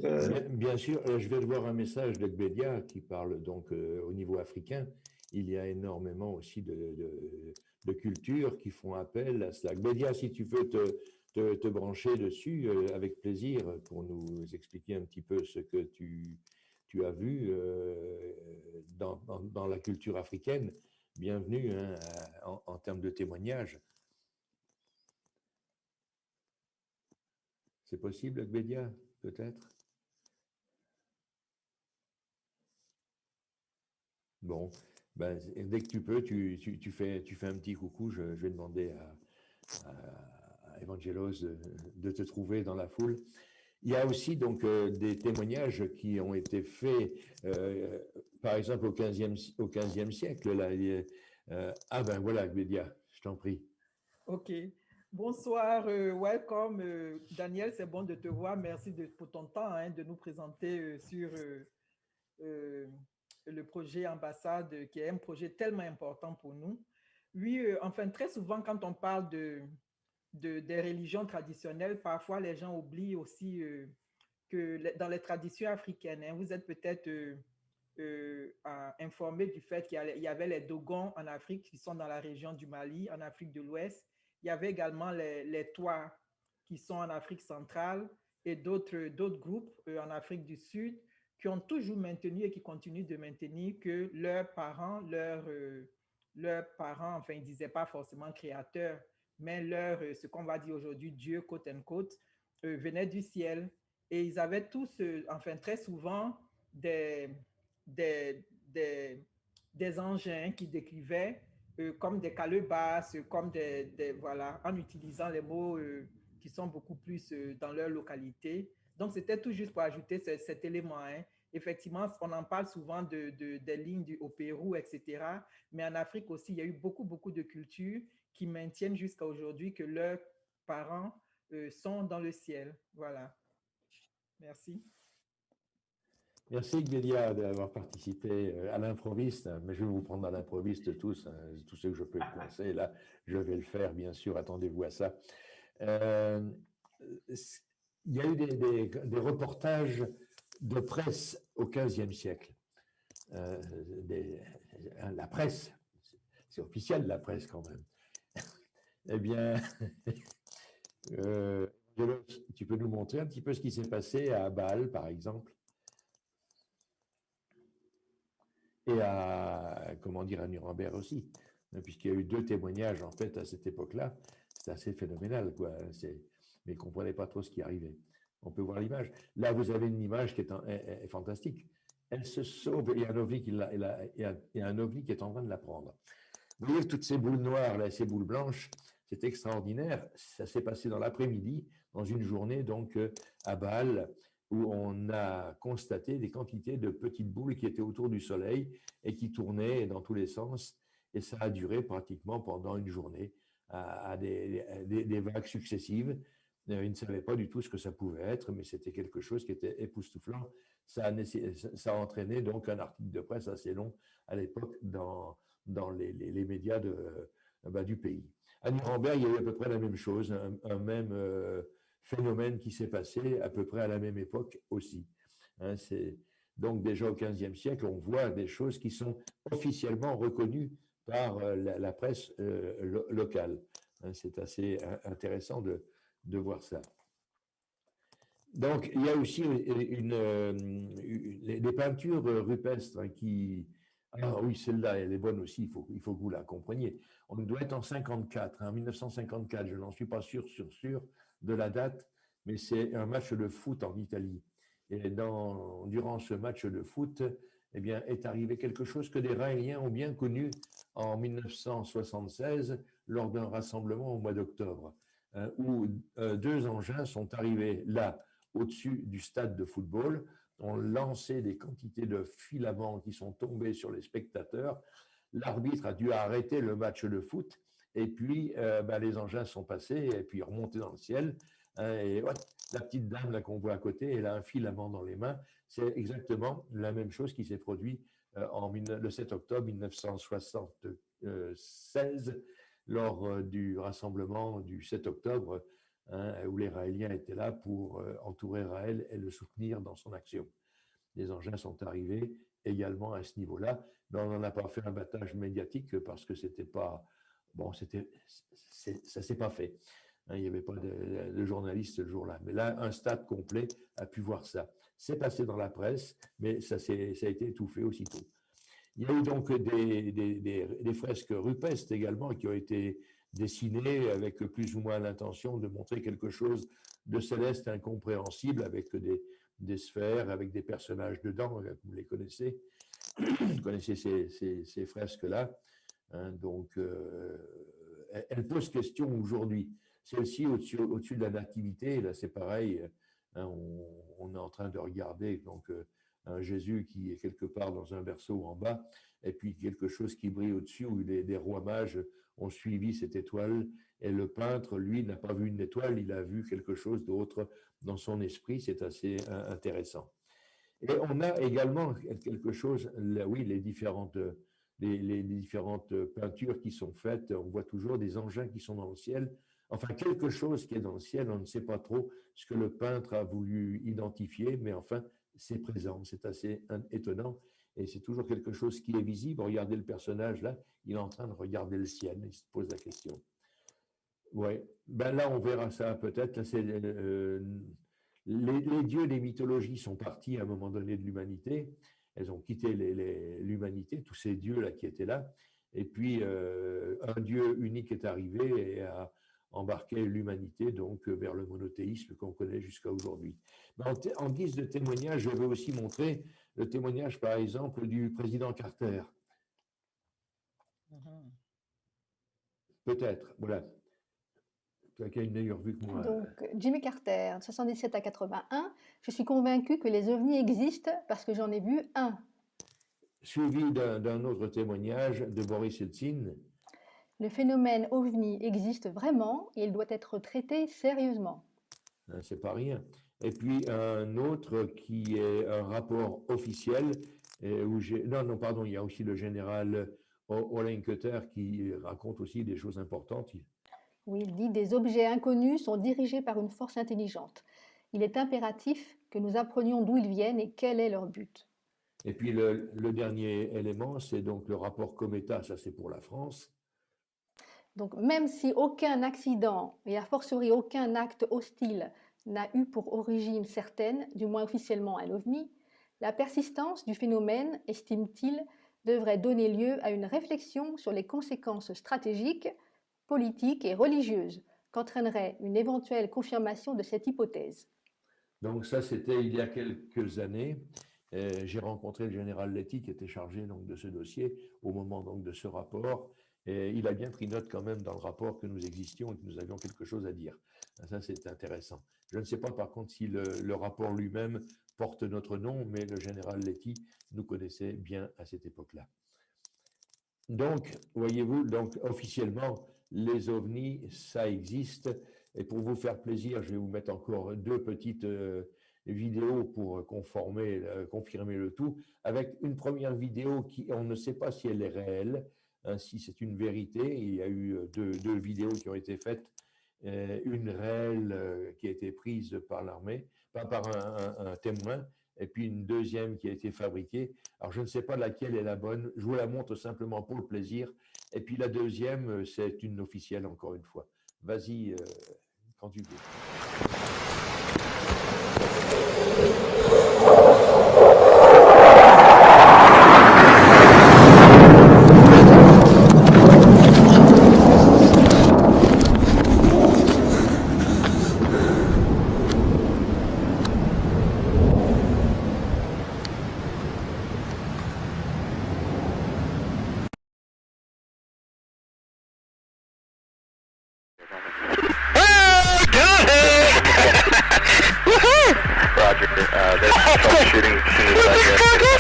Bien sûr, je vais voir un message de Gbedia qui parle donc au niveau africain. Il y a énormément aussi de cultures qui font appel à cela. Gbedia, si tu veux te brancher dessus, avec plaisir, pour nous expliquer un petit peu ce que tu as vu dans la culture africaine. Bienvenue hein, en termes de témoignage. C'est possible, Gbedia, peut-être? Bon, ben, dès que tu peux, tu fais un petit coucou. Je vais demander à Evangelos de te trouver dans la foule. Il y a aussi donc des témoignages qui ont été faits, par exemple au 15e siècle. Là, ah ben voilà, Gbedia, je t'en prie. Ok. Bonsoir, welcome. Daniel, c'est bon de te voir. Merci pour ton temps hein, de nous présenter sur le projet Ambassade, qui est un projet tellement important pour nous. Oui, enfin, très souvent, quand on parle des religions traditionnelles, parfois les gens oublient aussi que dans les traditions africaines, hein, vous êtes peut-être informés du fait qu'il y avait les Dogons en Afrique qui sont dans la région du Mali, en Afrique de l'Ouest. Il y avait également les Touaregs qui sont en Afrique centrale et d'autres groupes en Afrique du Sud qui ont toujours maintenu et qui continuent de maintenir que leurs parents, enfin, ils ne disaient pas forcément créateurs, mais ce qu'on va dire aujourd'hui, Dieu, quote and quote, venait du ciel. Et ils avaient tous, enfin très souvent, des engins qui décrivaient comme des calebasses, comme voilà, en utilisant les mots qui sont beaucoup plus dans leur localité. Donc, c'était tout juste pour ajouter cet élément. Hein. effectivement, on en parle souvent des lignes au Pérou, etc. Mais en Afrique aussi, il y a eu beaucoup de cultures qui maintiennent jusqu'à aujourd'hui que leurs parents sont dans le ciel. Voilà. Merci. Merci Guélia d'avoir participé à l'improviste, mais je vais vous prendre à l'improviste tous, hein, tout ce que je peux penser là, je vais le faire bien sûr, attendez-vous à ça. Il y a eu des reportages de presse au XVe siècle. La presse, c'est officiel la presse quand même. Eh bien, tu peux nous montrer un petit peu ce qui s'est passé à Bâle, par exemple, et comment dire, à Nuremberg aussi, puisqu'il y a eu 2 témoignages en fait à cette époque-là. C'est assez phénoménal, quoi. Mais ils ne comprenaient pas trop ce qui arrivait. On peut voir l'image. Là, vous avez une image qui est fantastique. Elle se sauve, il y a un ovni qui est en train de la prendre. Vous voyez toutes ces boules noires, là, ces boules blanches, c'est extraordinaire. Ça s'est passé dans l'après-midi, dans une journée donc à Bâle, où on a constaté des quantités de petites boules qui étaient autour du Soleil et qui tournaient dans tous les sens. Et ça a duré pratiquement pendant une journée à des vagues successives. Ils ne savaient pas du tout ce que ça pouvait être, mais c'était quelque chose qui était époustouflant. Ça a entraîné donc un article de presse assez long à l'époque dans les médias du pays. À Nuremberg, il y a eu à peu près la même chose, un même phénomène qui s'est passé à peu près à la même époque aussi. Hein, donc déjà au XVe siècle, on voit des choses qui sont officiellement reconnues par la presse locale. Hein, c'est assez intéressant de voir ça. Donc, il y a aussi des peintures rupestres hein, qui... Ah oui, celle-là, elle est bonne aussi, il faut que vous la compreniez. On doit être en 54, hein, 1954, je n'en suis pas sûr de la date, mais c'est un match de foot en Italie. Et durant ce match de foot, eh bien, est arrivé quelque chose que des Raéliens ont bien connu en 1976 lors d'un rassemblement au mois d'octobre, où 2 engins sont arrivés là, au-dessus du stade de football, ont lancé des quantités de filaments qui sont tombés sur les spectateurs. L'arbitre a dû arrêter le match de foot et puis les engins sont passés et puis remontés dans le ciel. Et ouais, la petite dame là qu'on voit à côté, elle a un filament dans les mains. C'est exactement la même chose qui s'est produit le 7 octobre 1976 lors du rassemblement du 7 octobre où les Raéliens étaient là pour entourer Raël et le soutenir dans son action. Les engins sont arrivés également à ce niveau-là, mais on n'en a pas fait un battage médiatique parce que c'était pas... Bon, ça ne s'est pas fait. Il n'y avait pas de journalistes le jour-là. Mais là, un stade complet a pu voir ça. C'est passé dans la presse, mais ça a été étouffé aussitôt. Il y a eu donc des fresques rupestres également qui ont été dessinées avec plus ou moins l'intention de montrer quelque chose de céleste incompréhensible avec des sphères, avec des personnages dedans, vous les connaissez. Vous connaissez ces fresques-là. Hein, donc, elles posent question aujourd'hui. Celle-ci au-dessus de la nativité, là c'est pareil, hein, on est en train de regarder donc un Jésus qui est quelque part dans un berceau en bas, et puis quelque chose qui brille au-dessus où des rois mages ont suivi cette étoile, et le peintre, lui, n'a pas vu une étoile, il a vu quelque chose d'autre dans son esprit, c'est assez intéressant. Et on a également quelque chose, oui, les différentes peintures qui sont faites, on voit toujours des engins qui sont dans le ciel, enfin quelque chose qui est dans le ciel, on ne sait pas trop ce que le peintre a voulu identifier, mais enfin, c'est présent, c'est assez étonnant, et c'est toujours quelque chose qui est visible. Regardez le personnage là, il est en train de regarder le ciel, il se pose la question. Oui, ben là on verra ça peut-être, les dieux des mythologies sont partis à un moment donné de l'humanité, elles ont quitté l'humanité, tous ces dieux-là qui étaient là, et puis un dieu unique est arrivé et a embarqué l'humanité donc vers le monothéisme qu'on connaît jusqu'à aujourd'hui. En guise de témoignage, je vais aussi montrer le témoignage, par exemple, du président Carter. Peut-être, voilà. qui a une meilleure vue que moi. Donc, Jimmy Carter, 77 à 81. Je suis convaincu que les ovnis existent parce que j'en ai vu un. Suivi d'un autre témoignage de Boris Eltsine. Le phénomène ovni existe vraiment et il doit être traité sérieusement. C'est pas rien. Et puis un autre qui est un rapport officiel, où non, pardon, il y a aussi le général Olenkötter qui raconte aussi des choses importantes. Oui, il dit des objets inconnus sont dirigés par une force intelligente. Il est impératif que nous apprenions d'où ils viennent et quel est leur but. Et puis le dernier élément, c'est donc le rapport Cometa, ça c'est pour la France. Donc même si aucun accident, et a fortiori aucun acte hostile, n'a eu pour origine certaine, du moins officiellement un OVNI, la persistance du phénomène, estime-t-il, devrait donner lieu à une réflexion sur les conséquences stratégiques, politiques et religieuses qu'entraînerait une éventuelle confirmation de cette hypothèse. Donc ça, c'était il y a quelques années. J'ai rencontré le général Letty qui était chargé donc, de ce dossier au moment donc, de ce rapport. Et il a bien pris note quand même dans le rapport que nous existions et que nous avions quelque chose à dire. Ça, c'est intéressant. Je ne sais pas par contre si le rapport lui-même porte notre nom, mais le général Letty nous connaissait bien à cette époque-là. Donc, voyez-vous, donc officiellement, les ovnis, ça existe. Et pour vous faire plaisir, je vais vous mettre encore deux petites vidéos pour confirmer le tout, avec une première vidéo qui, on ne sait pas si elle est réelle, hein, si c'est une vérité. Il y a eu deux vidéos qui ont été faites, une réelle qui a été prise par l'armée, par un témoin, et puis une deuxième qui a été fabriquée. Alors, je ne sais pas laquelle est la bonne, je vous la montre simplement pour le plaisir. Et puis la deuxième, c'est une officielle, encore une fois. Vas-y, quand tu veux. Roger, there's troubleshooting as soon as I get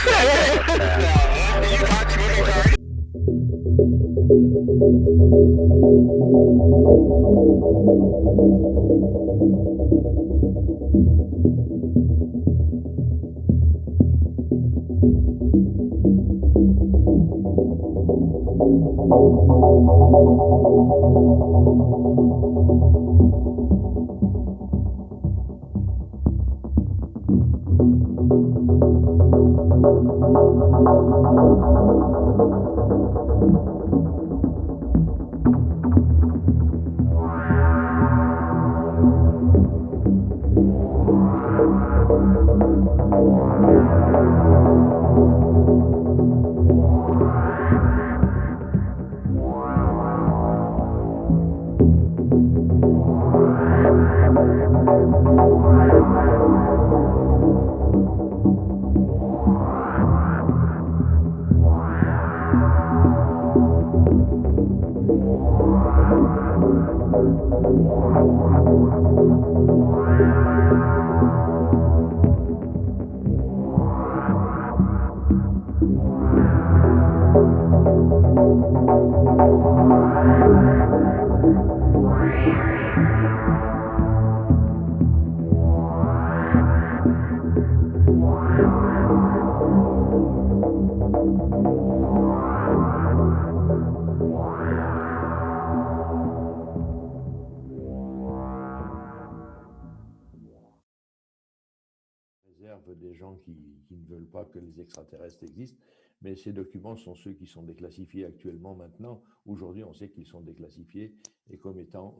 des gens qui ne veulent pas que les extraterrestres existent, mais ces documents sont ceux qui sont déclassifiés actuellement maintenant. Aujourd'hui, on sait qu'ils sont déclassifiés et comme étant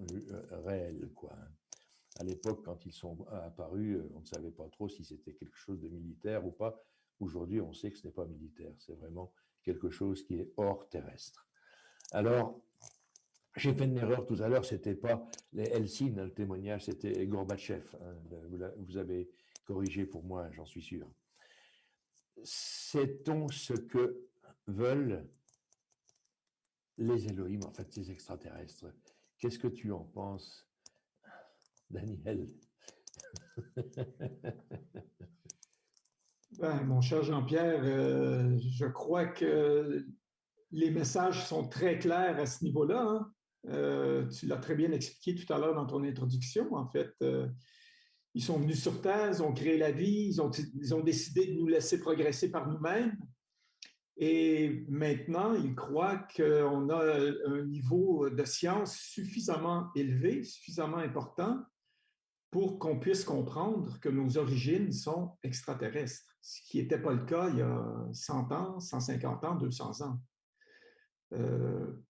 réels, quoi. À l'époque, quand ils sont apparus, on ne savait pas trop si c'était quelque chose de militaire ou pas. Aujourd'hui, on sait que ce n'est pas militaire, c'est vraiment quelque chose qui est hors terrestre. Alors, j'ai fait une erreur tout à l'heure, c'était pas les Helsinki, le témoignage, c'était Gorbatchev. Hein, vous avez corrigé pour moi, j'en suis sûr. Sait-on ce que veulent les Elohim, en fait, ces extraterrestres? Qu'est-ce que tu en penses? Daniel. Mon cher Jean-Pierre, je crois que les messages sont très clairs à ce niveau-là, hein. Tu l'as très bien expliqué tout à l'heure dans ton introduction. En fait, ils sont venus sur Terre, ils ont créé la vie, ils ont décidé de nous laisser progresser par nous-mêmes. Et maintenant, ils croient qu'on a un niveau de science suffisamment élevé, suffisamment important pour qu'on puisse comprendre que nos origines sont extraterrestres, ce qui n'était pas le cas il y a 100 ans, 150 ans, 200 ans.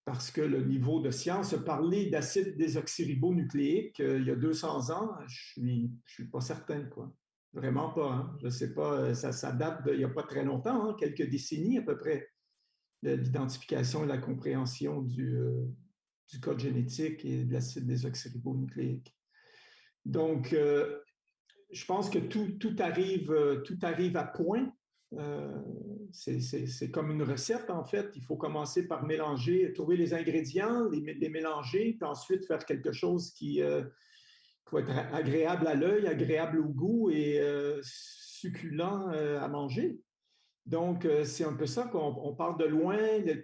Parce que le niveau de science, parler d'acide désoxyribonucléique il y a 200 ans, je suis pas certain, quoi. Vraiment pas, hein? Je ne sais pas, ça date d'il n'y a pas très longtemps, hein, quelques décennies à peu près, de l'identification et la compréhension du code génétique et de l'acide désoxyribonucléique. Donc, je pense que tout arrive à point. C'est comme une recette, en fait. Il faut commencer par mélanger, trouver les ingrédients, les mélanger, puis ensuite faire quelque chose qui va être agréable à l'œil, agréable au goût et succulent à manger. Donc, c'est un peu ça qu'on part de loin.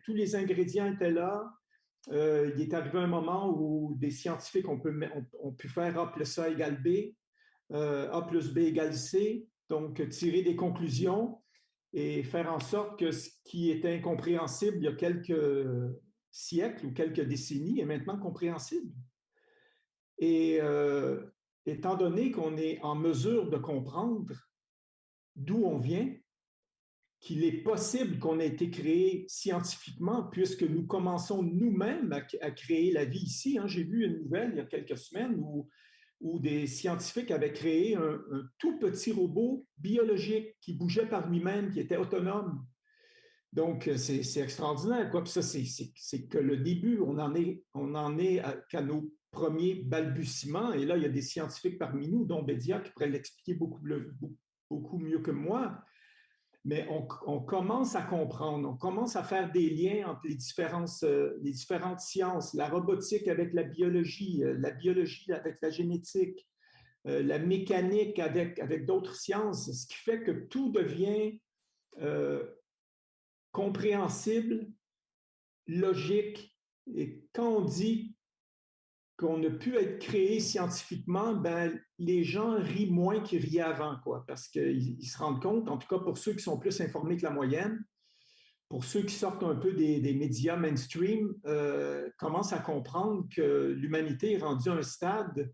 Tous les ingrédients étaient là. Il est arrivé un moment où des scientifiques ont pu faire A plus A égale B, A plus B égale C, donc tirer des conclusions et faire en sorte que ce qui était incompréhensible il y a quelques siècles ou quelques décennies est maintenant compréhensible. Et étant donné qu'on est en mesure de comprendre d'où on vient, qu'il est possible qu'on ait été créé scientifiquement puisque nous commençons nous-mêmes à créer la vie ici. Hein. J'ai vu une nouvelle il y a quelques semaines où des scientifiques avaient créé un tout petit robot biologique qui bougeait par lui-même, qui était autonome. Donc, c'est extraordinaire, quoi. Puis ça, c'est que le début, on en est qu'à nos premiers balbutiements. Et là, il y a des scientifiques parmi nous, dont Bédia, qui pourraient l'expliquer beaucoup mieux que moi. Mais on commence à comprendre, on commence à faire des liens entre les différentes sciences, la robotique avec la biologie avec la génétique, la mécanique avec d'autres sciences, ce qui fait que tout devient compréhensible, logique. Et quand on dit qu'on ne peut être créé scientifiquement, ben, les gens rient moins qu'ils riaient avant, quoi, parce qu'ils se rendent compte, en tout cas pour ceux qui sont plus informés que la moyenne, pour ceux qui sortent un peu des médias mainstream, commencent à comprendre que l'humanité est rendue à un stade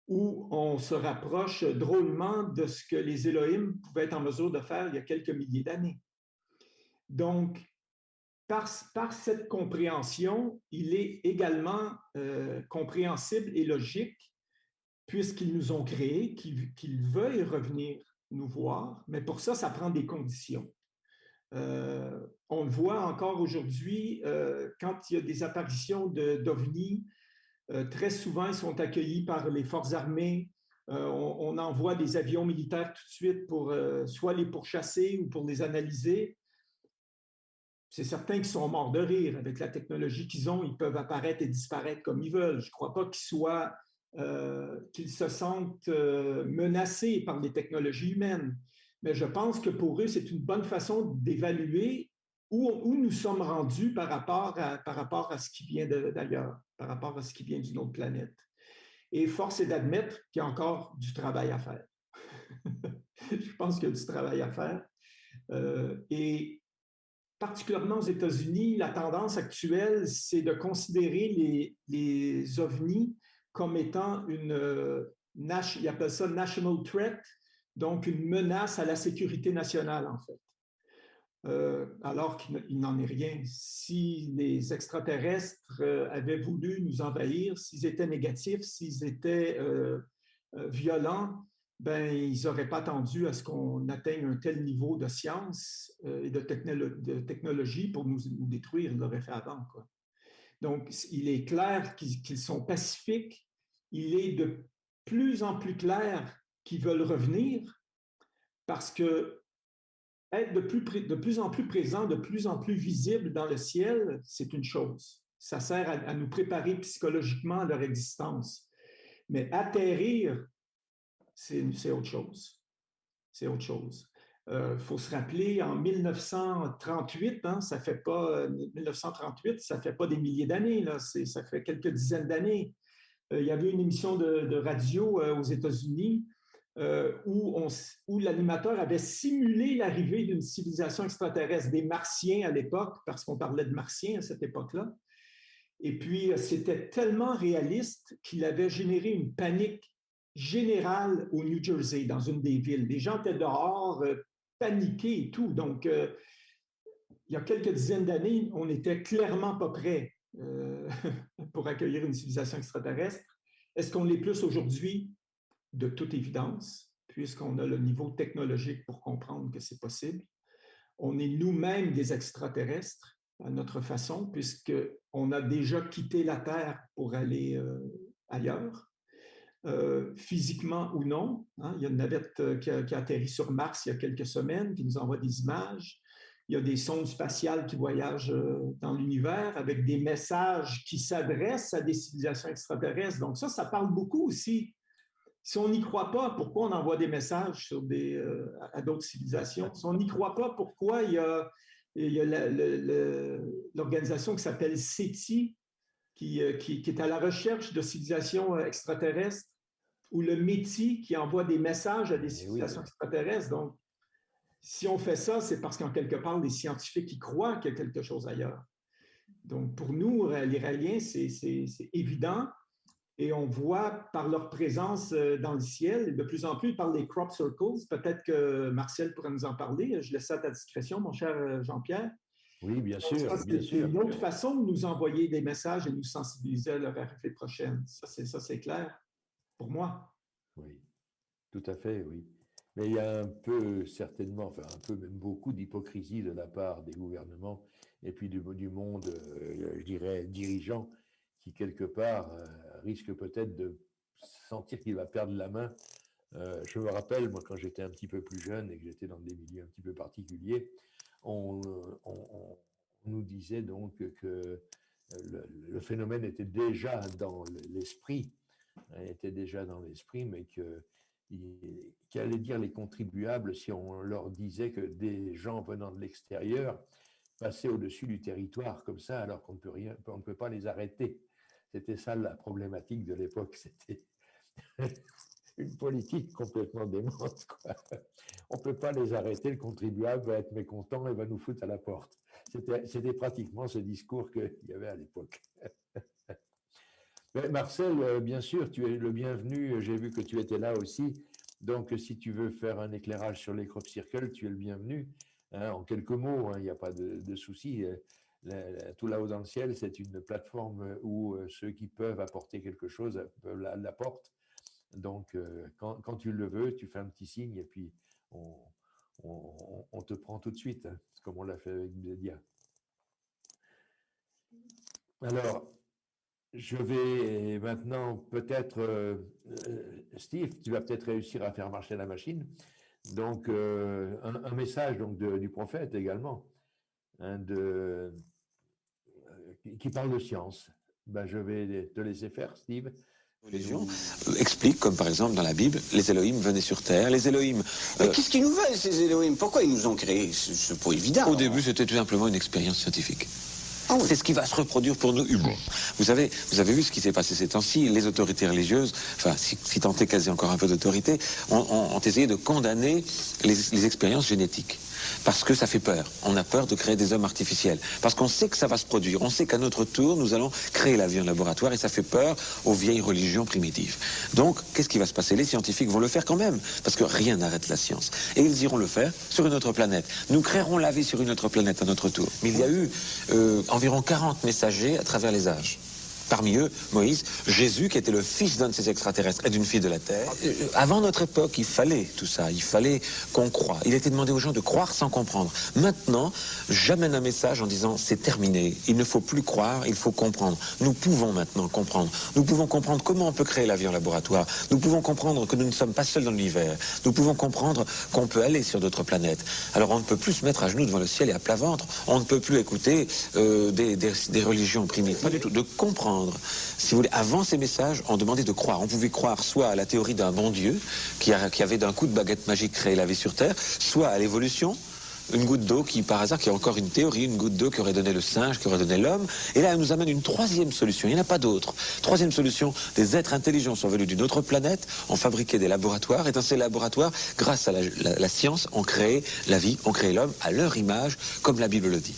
où on se rapproche drôlement de ce que les Elohim pouvaient être en mesure de faire il y a quelques milliers d'années. Donc, par cette compréhension, il est également compréhensible et logique, puisqu'ils nous ont créés, qu'ils veuillent revenir nous voir, mais pour ça, ça prend des conditions. On le voit encore aujourd'hui, quand il y a des apparitions d'OVNI, très souvent, ils sont accueillis par les forces armées. On envoie des avions militaires tout de suite pour soit les pourchasser ou pour les analyser. C'est certain qu'ils sont morts de rire. Avec la technologie qu'ils ont, ils peuvent apparaître et disparaître comme ils veulent. Je ne crois pas qu'ils se sentent menacés par les technologies humaines. Mais je pense que pour eux, c'est une bonne façon d'évaluer où nous sommes rendus par rapport à ce qui vient d'ailleurs, par rapport à ce qui vient d'une autre planète. Et force est d'admettre qu'il y a encore du travail à faire. Je pense qu'il y a du travail à faire. Et particulièrement aux États-Unis, la tendance actuelle, c'est de considérer les ovnis comme étant ils appellent ça national threat, donc une menace à la sécurité nationale, en fait. Alors qu'il n'en est rien. Si les extraterrestres avaient voulu nous envahir, s'ils étaient négatifs, s'ils étaient violents, ben, ils n'auraient pas attendu à ce qu'on atteigne un tel niveau de science et de technologie pour nous détruire. Ils l'auraient fait avant, quoi. Donc, il est clair qu'ils sont pacifiques. Il est de plus en plus clair qu'ils veulent revenir parce que être de plus en plus présent, de plus en plus visible dans le ciel, c'est une chose. Ça sert à nous préparer psychologiquement à leur existence. Mais atterrir, c'est autre chose. C'est autre chose. Faut se rappeler, en 1938, hein, ça fait pas 1938, ça fait pas des milliers d'années, là, ça fait quelques dizaines d'années. Il y avait une émission de radio aux États-Unis où l'animateur avait simulé l'arrivée d'une civilisation extraterrestre, des Martiens à l'époque, parce qu'on parlait de Martiens à cette époque-là. Et puis, c'était tellement réaliste qu'il avait généré une panique générale au New Jersey, dans une des villes. Les gens étaient dehors, paniqués et tout. Donc, il y a quelques dizaines d'années, on n'était clairement pas prêt pour accueillir une civilisation extraterrestre. Est-ce qu'on l'est plus aujourd'hui? De toute évidence, puisqu'on a le niveau technologique pour comprendre que c'est possible. On est nous-mêmes des extraterrestres à notre façon, puisqu'on a déjà quitté la Terre pour aller ailleurs, physiquement ou non. Hein? Il y a une navette qui a atterri sur Mars il y a quelques semaines, qui nous envoie des images. Il y a des sondes spatiales qui voyagent dans l'univers avec des messages qui s'adressent à des civilisations extraterrestres. Donc ça parle beaucoup aussi. Si on n'y croit pas, pourquoi on envoie des messages à d'autres civilisations? Si on n'y croit pas, pourquoi il y a l'organisation qui s'appelle SETI, qui est à la recherche de civilisations extraterrestres, ou le METI, qui envoie des messages à des civilisations extraterrestres. Donc, si on fait ça, c'est parce qu'en quelque part, les scientifiques y croient qu'il y a quelque chose ailleurs. Donc, pour nous, les Raéliens, c'est évident. Et on voit par leur présence dans le ciel, et de plus en plus par les crop circles, peut-être que Martial pourrait nous en parler. Je laisse ça à ta discrétion, mon cher Jean-Pierre. Oui, bien sûr. C'est une autre façon de nous envoyer des messages et nous sensibiliser à leur arrivée prochaine. Ça, c'est clair pour moi. Oui, tout à fait, oui. Mais il y a un peu, certainement, enfin un peu, même beaucoup d'hypocrisie de la part des gouvernements et puis du monde, je dirais, dirigeant, qui quelque part risque peut-être de sentir qu'il va perdre la main. Je me rappelle, moi, quand j'étais un petit peu plus jeune et que j'étais dans des milieux un petit peu particuliers, on nous disait donc que le phénomène était déjà dans l'esprit, mais qu'allaient dire les contribuables si on leur disait que des gens venant de l'extérieur passaient au-dessus du territoire comme ça, alors qu'on ne peut pas les arrêter. C'était ça la problématique de l'époque, c'était une politique complètement démente, quoi. On ne peut pas les arrêter, le contribuable va être mécontent et va nous foutre à la porte. C'était pratiquement ce discours qu'il y avait à l'époque. Marcel, bien sûr, tu es le bienvenu, j'ai vu que tu étais là aussi, donc si tu veux faire un éclairage sur les crop circles, tu es le bienvenu. Hein, en quelques mots, il n'y a pas de souci. Tout là-haut dans le ciel, c'est une plateforme où ceux qui peuvent apporter quelque chose l'apportent. Donc, quand tu le veux, tu fais un petit signe et puis on te prend tout de suite, hein, comme on l'a fait avec Bédia. Alors, je vais maintenant peut-être, Steve, tu vas peut-être réussir à faire marcher la machine. Donc, un message donc, du prophète également. Hein, qui parle de science. Ben, je vais te laisser faire, Steve. Religion explique, comme par exemple dans la Bible, les Elohim venaient sur terre. Les Elohim. Mais qu'est-ce qu'ils nous veulent, ces Elohim? Pourquoi ils nous ont créés? C'est pas évident. Au début, c'était tout simplement une expérience scientifique. Ah oui. C'est ce qui va se reproduire pour nous humains. Vous avez vu ce qui s'est passé ces temps-ci. Les autorités religieuses, enfin, si tant est qu'elles aient encore un peu d'autorité, ont essayé de condamner les expériences génétiques. Parce que ça fait peur. On a peur de créer des hommes artificiels. Parce qu'on sait que ça va se produire. On sait qu'à notre tour, nous allons créer la vie en laboratoire et ça fait peur aux vieilles religions primitives. Donc, qu'est-ce qui va se passer? Les scientifiques vont le faire quand même. Parce que rien n'arrête la science. Et ils iront le faire sur une autre planète. Nous créerons la vie sur une autre planète à notre tour. Mais il y a eu environ 40 messagers à travers les âges. Parmi eux, Moïse, Jésus, qui était le fils d'un de ces extraterrestres et d'une fille de la Terre. Avant notre époque, il fallait tout ça, il fallait qu'on croie. Il était demandé aux gens de croire sans comprendre. Maintenant, j'amène un message en disant, c'est terminé, il ne faut plus croire, il faut comprendre. Nous pouvons maintenant comprendre. Nous pouvons comprendre comment on peut créer la vie en laboratoire. Nous pouvons comprendre que nous ne sommes pas seuls dans l'univers. Nous pouvons comprendre qu'on peut aller sur d'autres planètes. Alors on ne peut plus se mettre à genoux devant le ciel et à plat ventre. On ne peut plus écouter des religions primitives. Pas du tout. De comprendre comprendre. Si vous voulez, avant ces messages, on demandait de croire. On pouvait croire soit à la théorie d'un bon Dieu qui avait d'un coup de baguette magique créé la vie sur Terre, soit à l'évolution. Une goutte d'eau qui, par hasard, qui est encore une théorie, une goutte d'eau qui aurait donné le singe, qui aurait donné l'homme. Et là, elle nous amène une troisième solution. Il n'y en a pas d'autre. Troisième solution, des êtres intelligents sont venus d'une autre planète, ont fabriqué des laboratoires, et dans ces laboratoires, grâce à la science, ont créé la vie, ont créé l'homme à leur image, comme la Bible le dit.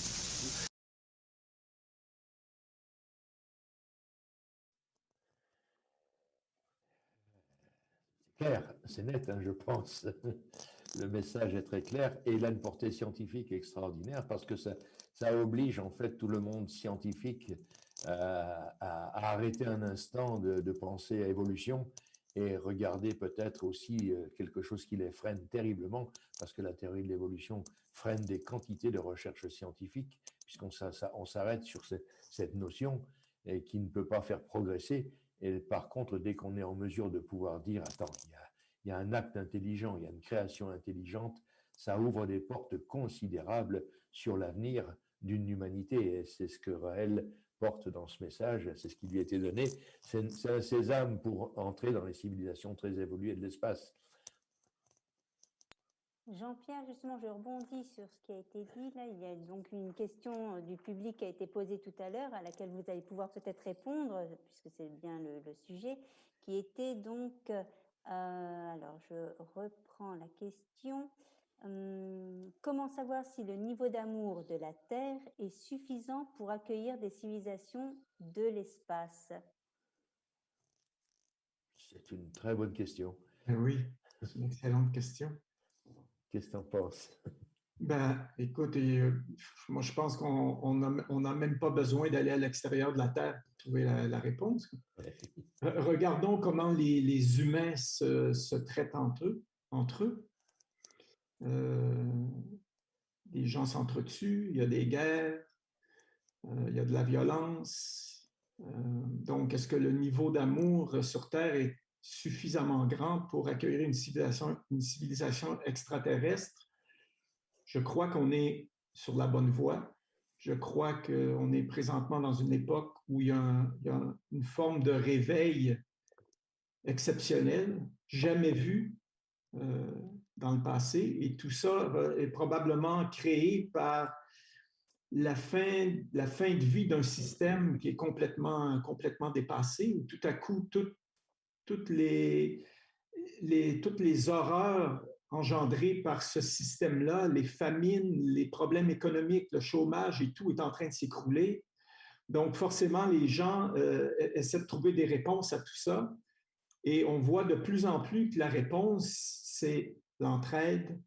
C'est clair, c'est net, hein, je pense. Le message est très clair et il a une portée scientifique extraordinaire parce que ça oblige en fait tout le monde scientifique à arrêter un instant de penser à évolution et regarder peut-être aussi quelque chose qui les freine terriblement parce que la théorie de l'évolution freine des quantités de recherches scientifiques puisqu'on s'arrête sur cette notion et qui ne peut pas faire progresser. Et par contre, dès qu'on est en mesure de pouvoir dire, attends, il y a un acte intelligent, il y a une création intelligente, ça ouvre des portes considérables sur l'avenir d'une humanité. Et c'est ce que Raël porte dans ce message, c'est ce qui lui a été donné. C'est un sésame pour entrer dans les civilisations très évoluées de l'espace. Jean-Pierre, justement, je rebondis sur ce qui a été dit. Là, il y a donc une question du public qui a été posée tout à l'heure, à laquelle vous allez pouvoir peut-être répondre, puisque c'est bien le sujet, qui était donc, alors je reprends la question, comment savoir si le niveau d'amour de la Terre est suffisant pour accueillir des civilisations de l'espace? C'est une très bonne question. Oui, c'est une excellente question. Qu'est-ce que tu en penses? Ben, écoute, moi je pense qu'on n'a même pas besoin d'aller à l'extérieur de la Terre pour trouver la réponse. Regardons comment les humains se traitent entre eux. Les gens s'entretuent, il y a des guerres, il y a de la violence. Donc, est-ce que le niveau d'amour sur Terre est suffisamment grand pour accueillir une civilisation extraterrestre? Je crois qu'on est sur la bonne voie. Je crois qu'on est présentement dans une époque où il y a une forme de réveil exceptionnel, jamais vu dans le passé. Et tout ça est probablement créé par la fin de vie d'un système qui est complètement dépassé, où tout à coup, toutes les horreurs engendrées par ce système-là, les famines, les problèmes économiques, le chômage et tout est en train de s'écrouler. Donc, forcément, les gens essaient de trouver des réponses à tout ça. Et on voit de plus en plus que la réponse, c'est l'entraide,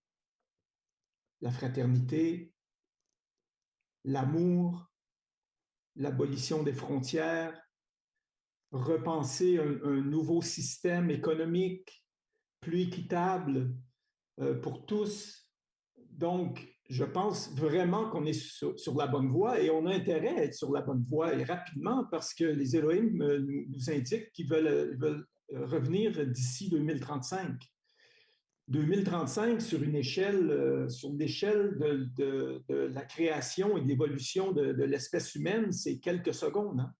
la fraternité, l'amour, l'abolition des frontières, repenser un nouveau système économique plus équitable pour tous. Donc, je pense vraiment qu'on est sur la bonne voie et on a intérêt à être sur la bonne voie et rapidement parce que les Elohim nous indiquent qu'ils veulent revenir d'ici 2035. 2035 sur l'échelle de la création et de l'évolution de l'espèce humaine, c'est quelques secondes. Hein?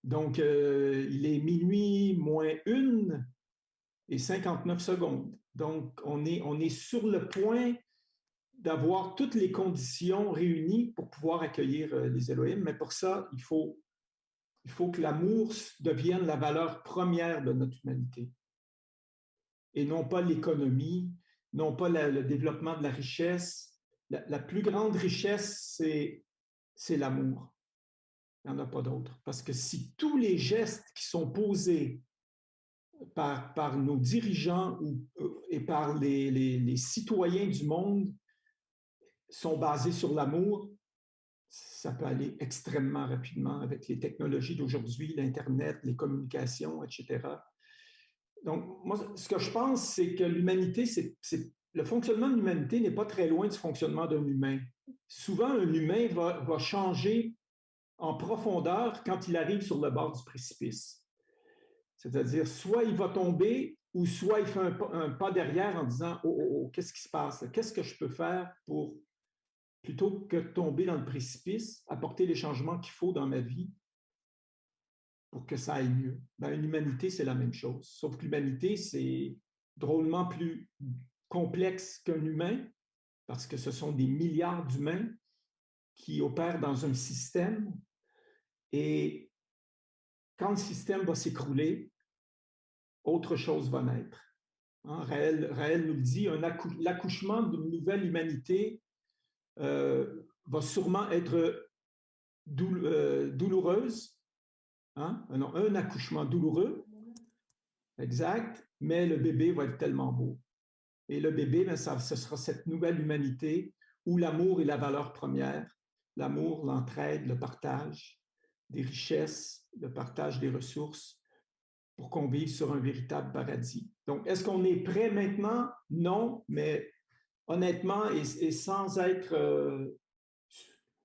Donc, il est minuit moins 1 et 59 secondes. Donc, on est sur le point d'avoir toutes les conditions réunies pour pouvoir accueillir les Elohim. Mais pour ça, il faut que l'amour devienne la valeur première de notre humanité. Et non pas l'économie, non pas le développement de la richesse. La plus grande richesse, c'est l'amour. Il n'y en a pas d'autre. Parce que si tous les gestes qui sont posés par nos dirigeants et par les citoyens du monde sont basés sur l'amour, ça peut aller extrêmement rapidement avec les technologies d'aujourd'hui, l'Internet, les communications, etc. Donc, moi, ce que je pense, c'est que l'humanité, le fonctionnement de l'humanité n'est pas très loin du fonctionnement d'un humain. Souvent, un humain va changer en profondeur quand il arrive sur le bord du précipice. C'est-à-dire, soit il va tomber, ou soit il fait un pas derrière en disant « Oh, qu'est-ce qui se passe? Qu'est-ce que je peux faire pour, plutôt que de tomber dans le précipice, apporter les changements qu'il faut dans ma vie pour que ça aille mieux. Ben, l'humanité, c'est la même chose. Sauf que l'humanité, c'est drôlement plus complexe qu'un humain, parce que ce sont des milliards d'humains qui opèrent dans un système. Et quand le système va s'écrouler, autre chose va naître. Hein, Raël nous le dit, l'accouchement d'une nouvelle humanité va sûrement être douloureuse, hein? Un accouchement douloureux, exact, mais le bébé va être tellement beau. Et le bébé, ben, ce sera cette nouvelle humanité où l'amour est la valeur première, l'amour, l'entraide, le partage des richesses, le partage des ressources, pour qu'on vive sur un véritable paradis. Donc, est-ce qu'on est prêt maintenant? Non, mais honnêtement, et sans être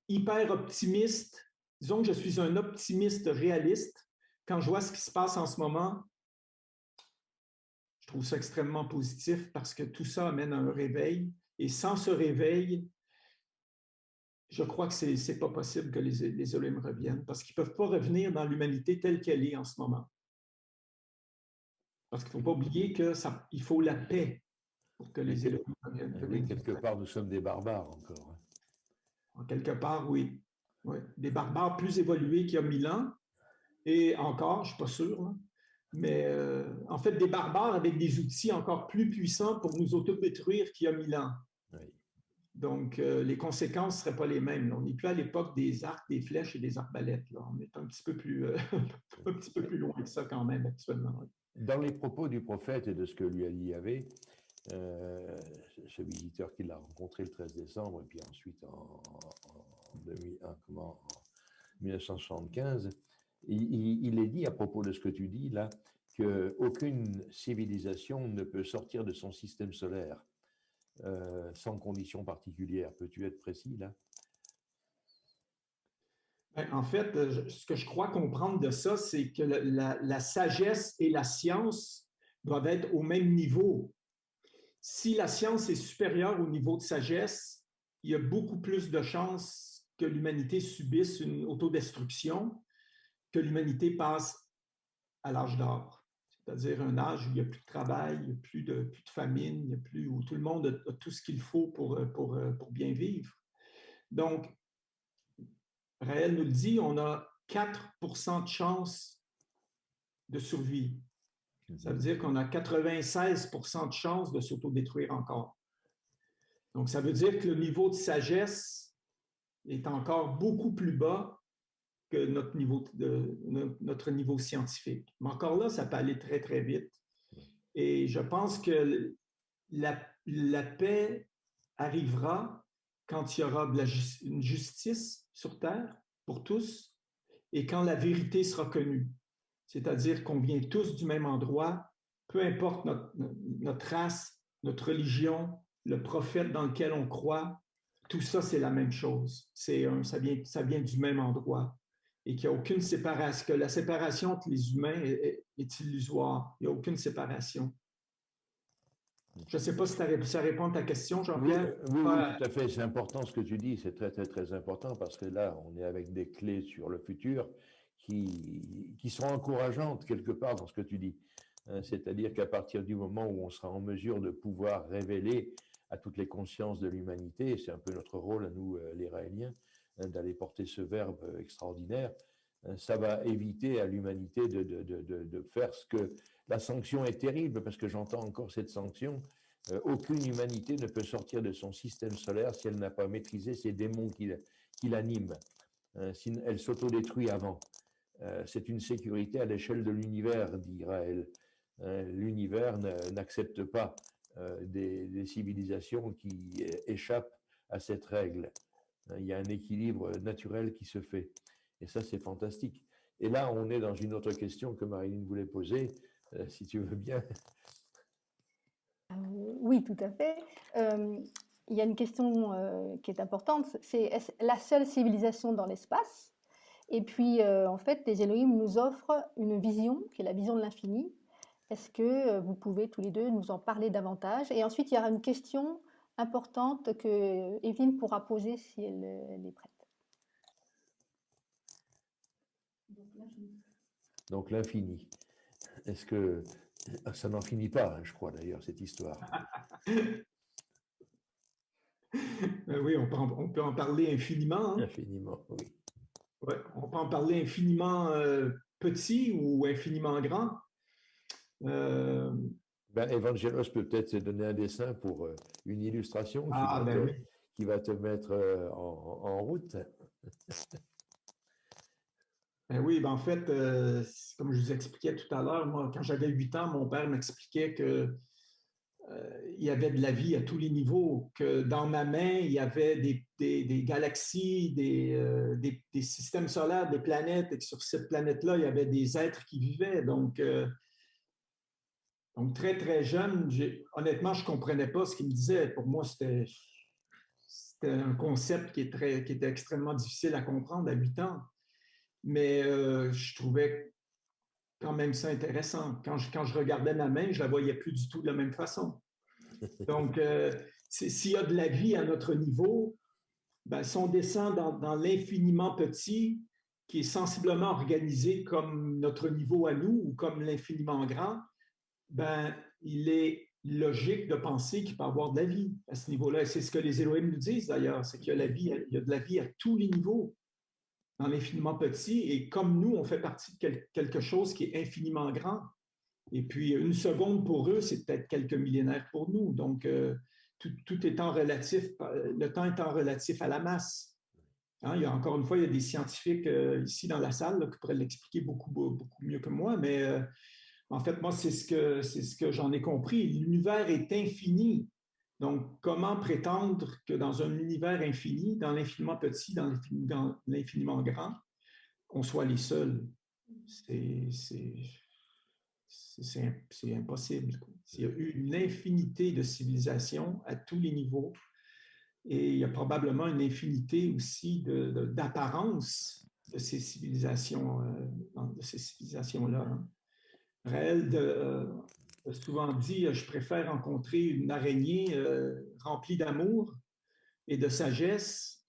hyper optimiste, disons que je suis un optimiste réaliste, quand je vois ce qui se passe en ce moment, je trouve ça extrêmement positif parce que tout ça amène à un réveil. Et sans ce réveil, je crois que ce n'est pas possible que les Elohim reviennent parce qu'ils ne peuvent pas revenir dans l'humanité telle qu'elle est en ce moment. Parce qu'il ne faut pas oublier qu'il faut la paix pour que les Elohim reviennent. Oui, quelque part, nous sommes des barbares encore. En quelque part, oui. Oui. Des barbares plus évolués qu'il y a 1000 ans. Et encore, je ne suis pas sûr, hein. Mais en fait, des barbares avec des outils encore plus puissants pour nous autodétruire qu'il y a 1000 ans. Oui. Donc, les conséquences ne seraient pas les mêmes. On n'est plus à l'époque des arcs, des flèches et des arbalètes. Là. On est un petit peu plus, un petit peu plus loin que ça quand même actuellement. Dans les propos du prophète et de ce que lui a dit Yahvé, ce visiteur qu'il a rencontré le 13 décembre et puis ensuite en 1975, il est dit à propos de ce que tu dis là, qu'aucune civilisation ne peut sortir de son système solaire sans conditions particulières. Peux-tu être précis là? En fait, ce que je crois comprendre de ça, c'est que la sagesse et la science doivent être au même niveau. Si la science est supérieure au niveau de sagesse, il y a beaucoup plus de chances que l'humanité subisse une autodestruction, que l'humanité passe à l'âge d'or, c'est-à-dire un âge où il n'y a plus de travail, il n'y a plus de famine, il y a plus, où tout le monde a tout ce qu'il faut pour bien vivre. Donc, Raël nous le dit, on a 4% de chance de survie. Ça veut dire qu'on a 96% de chance de s'autodétruire encore. Donc, ça veut dire que le niveau de sagesse est encore beaucoup plus bas que notre niveau scientifique. Mais encore là, ça peut aller très, très vite. Et je pense que la paix arrivera quand il y aura une justice sur Terre pour tous et quand la vérité sera connue. C'est-à-dire qu'on vient tous du même endroit, peu importe notre race, notre religion, le prophète dans lequel on croit, tout ça, c'est la même chose. Ça vient du même endroit. Et qu'il n'y a aucune séparation, que la séparation entre les humains est illusoire. Il n'y a aucune séparation. Je ne sais pas si ça répond à ta question, Jean-Pierre. Oui, tout à fait. C'est important ce que tu dis. C'est très, très, très important parce que là, on est avec des clés sur le futur qui sont encourageantes quelque part dans ce que tu dis. C'est-à-dire qu'à partir du moment où on sera en mesure de pouvoir révéler à toutes les consciences de l'humanité, c'est un peu notre rôle à nous, les Raéliens, d'aller porter ce verbe extraordinaire, ça va éviter à l'humanité de faire ce que... La sanction est terrible parce que j'entends encore cette sanction. Aucune humanité ne peut sortir de son système solaire si elle n'a pas maîtrisé ces démons qui l'animent. Elle s'autodétruit avant. C'est une sécurité à l'échelle de l'univers, dit Raël. L'univers n'accepte pas des civilisations qui échappent à cette règle. Il y a un équilibre naturel qui se fait. Et ça, c'est fantastique. Et là, on est dans une autre question que Marilyn voulait poser, si tu veux bien. Oui, tout à fait. Il y a une question qui est importante, c'est est-ce la seule civilisation dans l'espace? Et puis, en fait, les Elohim nous offrent une vision, qui est la vision de l'infini. Est-ce que vous pouvez tous les deux nous en parler davantage? Et ensuite, il y aura une question importante que Evelyne pourra poser si elle est prête. donc l'infini. Est-ce que ça n'en finit pas, hein, je crois d'ailleurs, cette histoire. Oui, on peut en parler infiniment. Hein? Infiniment, oui. Ouais, on peut en parler infiniment petit ou infiniment grand. Evangelos peut peut-être te donner un dessin pour une illustration Oui. qui va te mettre en route. Oui, en fait, comme je vous expliquais tout à l'heure, moi, quand j'avais 8 ans, mon père m'expliquait que il y avait de la vie à tous les niveaux, que dans ma main, il y avait des galaxies, des systèmes solaires, des planètes, et que sur cette planète-là, il y avait des êtres qui vivaient. Donc très, très jeune, honnêtement, je ne comprenais pas ce qu'il me disait. Pour moi, c'était un concept qui était extrêmement difficile à comprendre à 8 ans. Mais je trouvais quand même ça intéressant. Quand je regardais ma main, je ne la voyais plus du tout de la même façon. Donc, s'il y a de la vie à notre niveau, ben, si on descend dans l'infiniment petit, qui est sensiblement organisé comme notre niveau à nous ou comme l'infiniment grand, ben, il est logique de penser qu'il peut y avoir de la vie à ce niveau-là. C'est ce que les Elohim nous disent d'ailleurs, c'est qu'il y a il y a de la vie à tous les niveaux, dans l'infiniment petit, et comme nous, on fait partie de quelque chose qui est infiniment grand. Et puis, une seconde pour eux, c'est peut-être quelques millénaires pour nous. Donc, tout étant relatif, le temps étant relatif à la masse. Hein, encore une fois, il y a des scientifiques ici dans la salle là, qui pourraient l'expliquer beaucoup mieux que moi, mais en fait, moi, c'est ce que j'en ai compris. L'univers est infini. Donc, comment prétendre que dans un univers infini, dans l'infiniment petit, dans l'infiniment grand, on soit les seuls? C'est impossible. Il y a eu une infinité de civilisations à tous les niveaux et il y a probablement une infinité aussi d'apparences de ces civilisations-là. Hein. Raël a souvent dit « Je préfère rencontrer une araignée remplie d'amour et de sagesse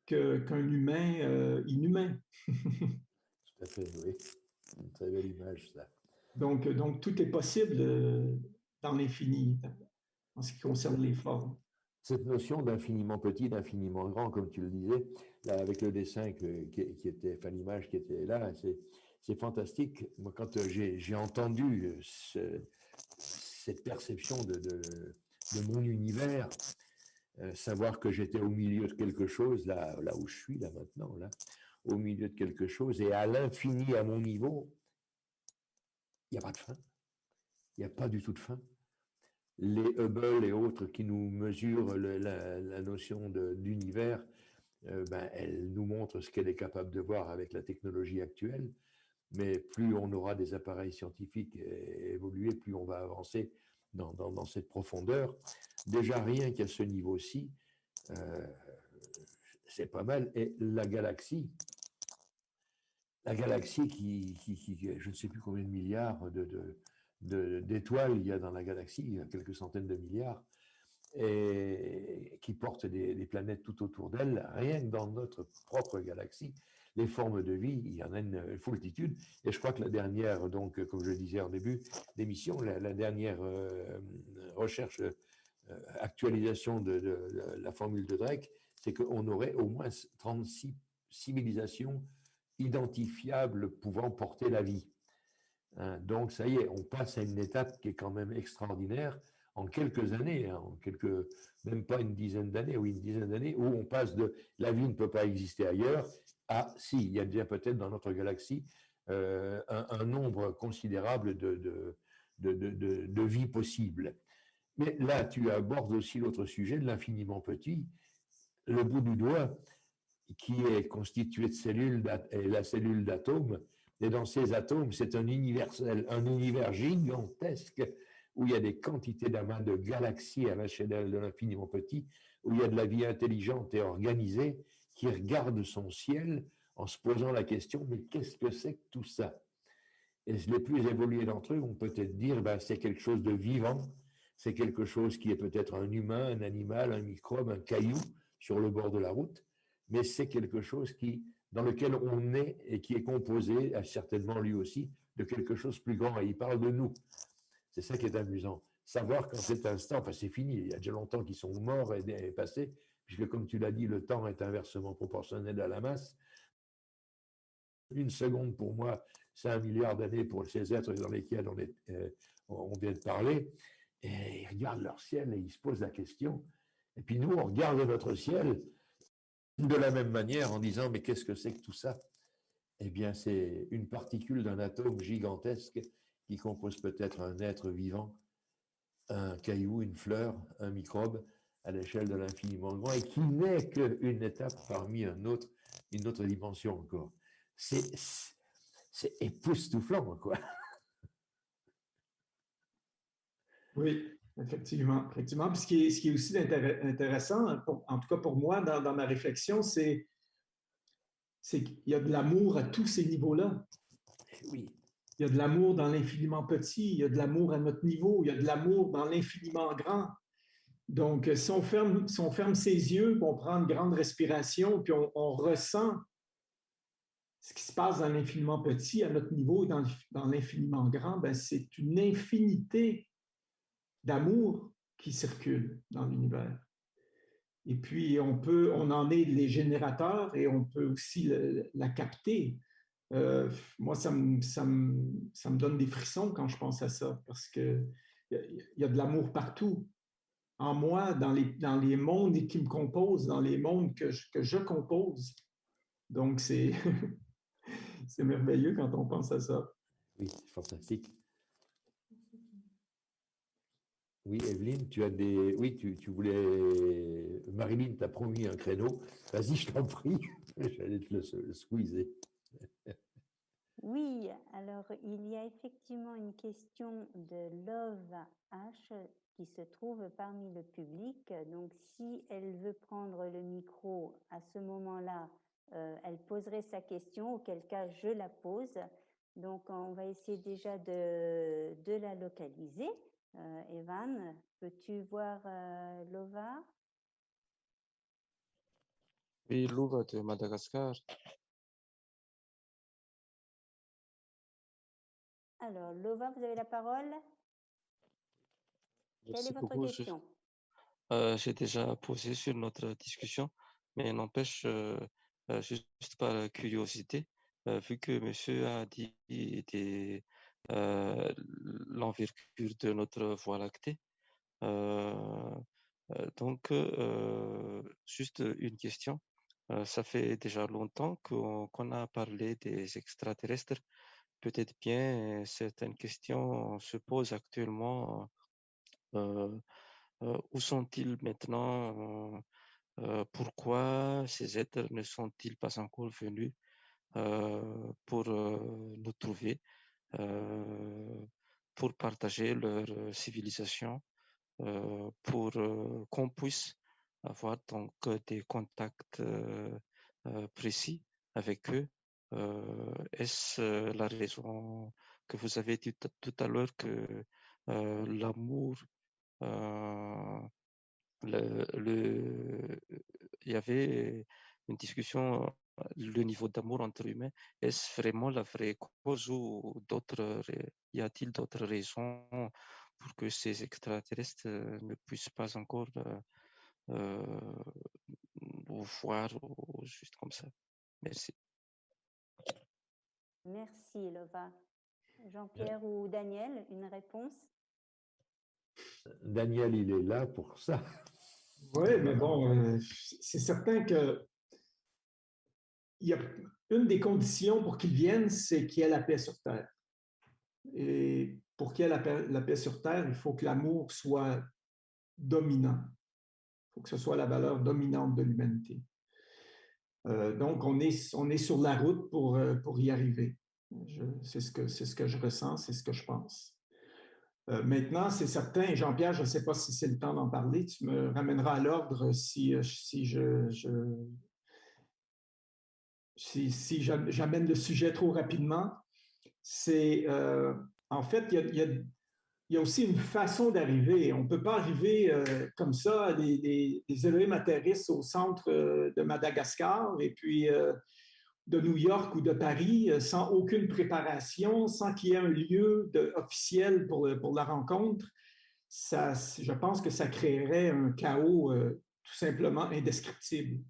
qu'un humain inhumain. » Tout à fait, oui. Une très belle image, ça. Donc tout est possible dans l'infini, en ce qui concerne les formes. Cette notion d'infiniment petit, d'infiniment grand, comme tu le disais, là, avec le dessin qui était, enfin l'image qui était là, c'est fantastique. Moi, quand j'ai entendu cette perception de mon univers, savoir que j'étais au milieu de quelque chose, là où je suis, là maintenant, là, au milieu de quelque chose, et à l'infini à mon niveau, il n'y a pas de fin. Il n'y a pas du tout de fin. Les Hubble et autres qui nous mesurent la notion d'univers, elle nous montre ce qu'elle est capable de voir avec la technologie actuelle, mais plus on aura des appareils scientifiques évolués, plus on va avancer dans cette profondeur. Déjà, rien qu'à ce niveau-ci, c'est pas mal. Et la galaxie qui je ne sais plus combien de milliards d'étoiles il y a dans la galaxie, il y a quelques centaines de milliards, et qui portent des planètes tout autour d'elle, rien que dans notre propre galaxie, les formes de vie, il y en a une foultitude. Et je crois que la dernière, donc, comme je le disais en début d'émission, la dernière recherche, actualisation de la formule de Drake, c'est qu'on aurait au moins 36 civilisations identifiables pouvant porter la vie. Donc, ça y est, on passe à une étape qui est quand même extraordinaire en quelques années, même pas une dizaine d'années, oui, une dizaine d'années, où on passe de la vie ne peut pas exister ailleurs à si, il y a bien peut-être dans notre galaxie un nombre considérable de vies possibles. Mais là, tu abordes aussi l'autre sujet de l'infiniment petit, le bout du doigt, qui est constitué de cellules, et la cellule d'atomes. Et dans ces atomes, c'est un univers gigantesque où il y a des quantités d'amas de galaxies à l'échelle de l'infiniment petit, où il y a de la vie intelligente et organisée qui regarde son ciel en se posant la question, mais qu'est-ce que c'est que tout ça? Et les plus évolués d'entre eux vont peut-être dire, c'est quelque chose de vivant, c'est quelque chose qui est peut-être un humain, un animal, un microbe, un caillou sur le bord de la route, mais c'est quelque chose qui, dans lequel on est et qui est composé, certainement lui aussi, de quelque chose de plus grand. Et il parle de nous. C'est ça qui est amusant. Savoir qu'en cet instant, enfin c'est fini, il y a déjà longtemps qu'ils sont morts et passés, puisque comme tu l'as dit, le temps est inversement proportionnel à la masse. Une seconde pour moi, c'est 1 milliard d'années pour ces êtres dans lesquels on vient de parler. Et ils regardent leur ciel et ils se posent la question. Et puis nous, on regarde notre ciel de la même manière en disant, mais qu'est-ce que c'est que tout ça? Eh bien, c'est une particule d'un atome gigantesque qui compose peut-être un être vivant, un caillou, une fleur, un microbe à l'échelle de l'infiniment grand et qui n'est qu'une étape parmi une autre dimension encore. C'est époustouflant, quoi. Oui, effectivement. Puis ce qui est aussi intéressant, en tout cas pour moi, dans ma réflexion, c'est qu'il y a de l'amour à tous ces niveaux-là. Oui. Il y a de l'amour dans l'infiniment petit, il y a de l'amour à notre niveau, il y a de l'amour dans l'infiniment grand. Donc, si on ferme ses yeux, on prend une grande respiration, puis on ressent ce qui se passe dans l'infiniment petit à notre niveau et dans l'infiniment grand, ben, c'est une infinité d'amour qui circule dans l'univers. Et puis, on en est les générateurs et on peut aussi la capter. Moi, ça me donne des frissons quand je pense à ça, parce qu'il y a de l'amour partout. En moi, dans les mondes qui me composent, dans les mondes que je compose. Donc, c'est merveilleux quand on pense à ça. Oui, c'est fantastique. Oui, Evelyne, tu as des... Oui, tu voulais... Marilyn t'a promis un créneau. Vas-y, je t'en prie. J'allais te le squeezer. Oui, alors il y a effectivement une question de Love H qui se trouve parmi le public. Donc, si elle veut prendre le micro à ce moment-là, elle poserait sa question, auquel cas je la pose. Donc, on va essayer déjà de la localiser. Evan, peux-tu voir Lova? Oui, Lova de Madagascar. Alors, Lova, vous avez la parole. Quelle est votre question? J'ai déjà posé sur notre discussion, mais n'empêche, juste par curiosité, vu que monsieur a dit l'envergure de notre Voie lactée, donc juste une question. Ça fait déjà longtemps qu'on a parlé des extraterrestres. Peut-être bien certaines questions se posent actuellement. Où sont-ils maintenant? Pourquoi ces êtres ne sont-ils pas encore venus pour nous trouver, pour partager leur civilisation, pour qu'on puisse avoir donc des contacts précis avec eux? Est-ce la raison que vous avez dit tout à l'heure que l'amour, il y avait une discussion, le niveau d'amour entre humains, est-ce vraiment la vraie cause ou y a-t-il d'autres raisons pour que ces extraterrestres ne puissent pas encore nous voir ou juste comme ça? Merci. Merci, Lova. Jean-Pierre ou Daniel, une réponse? Daniel, il est là pour ça. Oui, mais bon, c'est certain que il y a une des conditions pour qu'ils viennent, c'est qu'il y ait la paix sur Terre. Et pour qu'il y ait la paix sur Terre, il faut que l'amour soit dominant. Il faut que ce soit la valeur dominante de l'humanité. Donc, on est sur la route pour y arriver. C'est ce que je ressens, c'est ce que je pense. Maintenant, c'est certain, Jean-Pierre, je ne sais pas si c'est le temps d'en parler, tu me ramèneras à l'ordre si j'amène le sujet trop rapidement. En fait, il y a aussi une façon d'arriver. On ne peut pas arriver comme ça, des élevés matérialistes au centre de Madagascar, et puis de New York ou de Paris sans aucune préparation, sans qu'il y ait un lieu officiel pour la rencontre, je pense que ça créerait un chaos tout simplement indescriptible.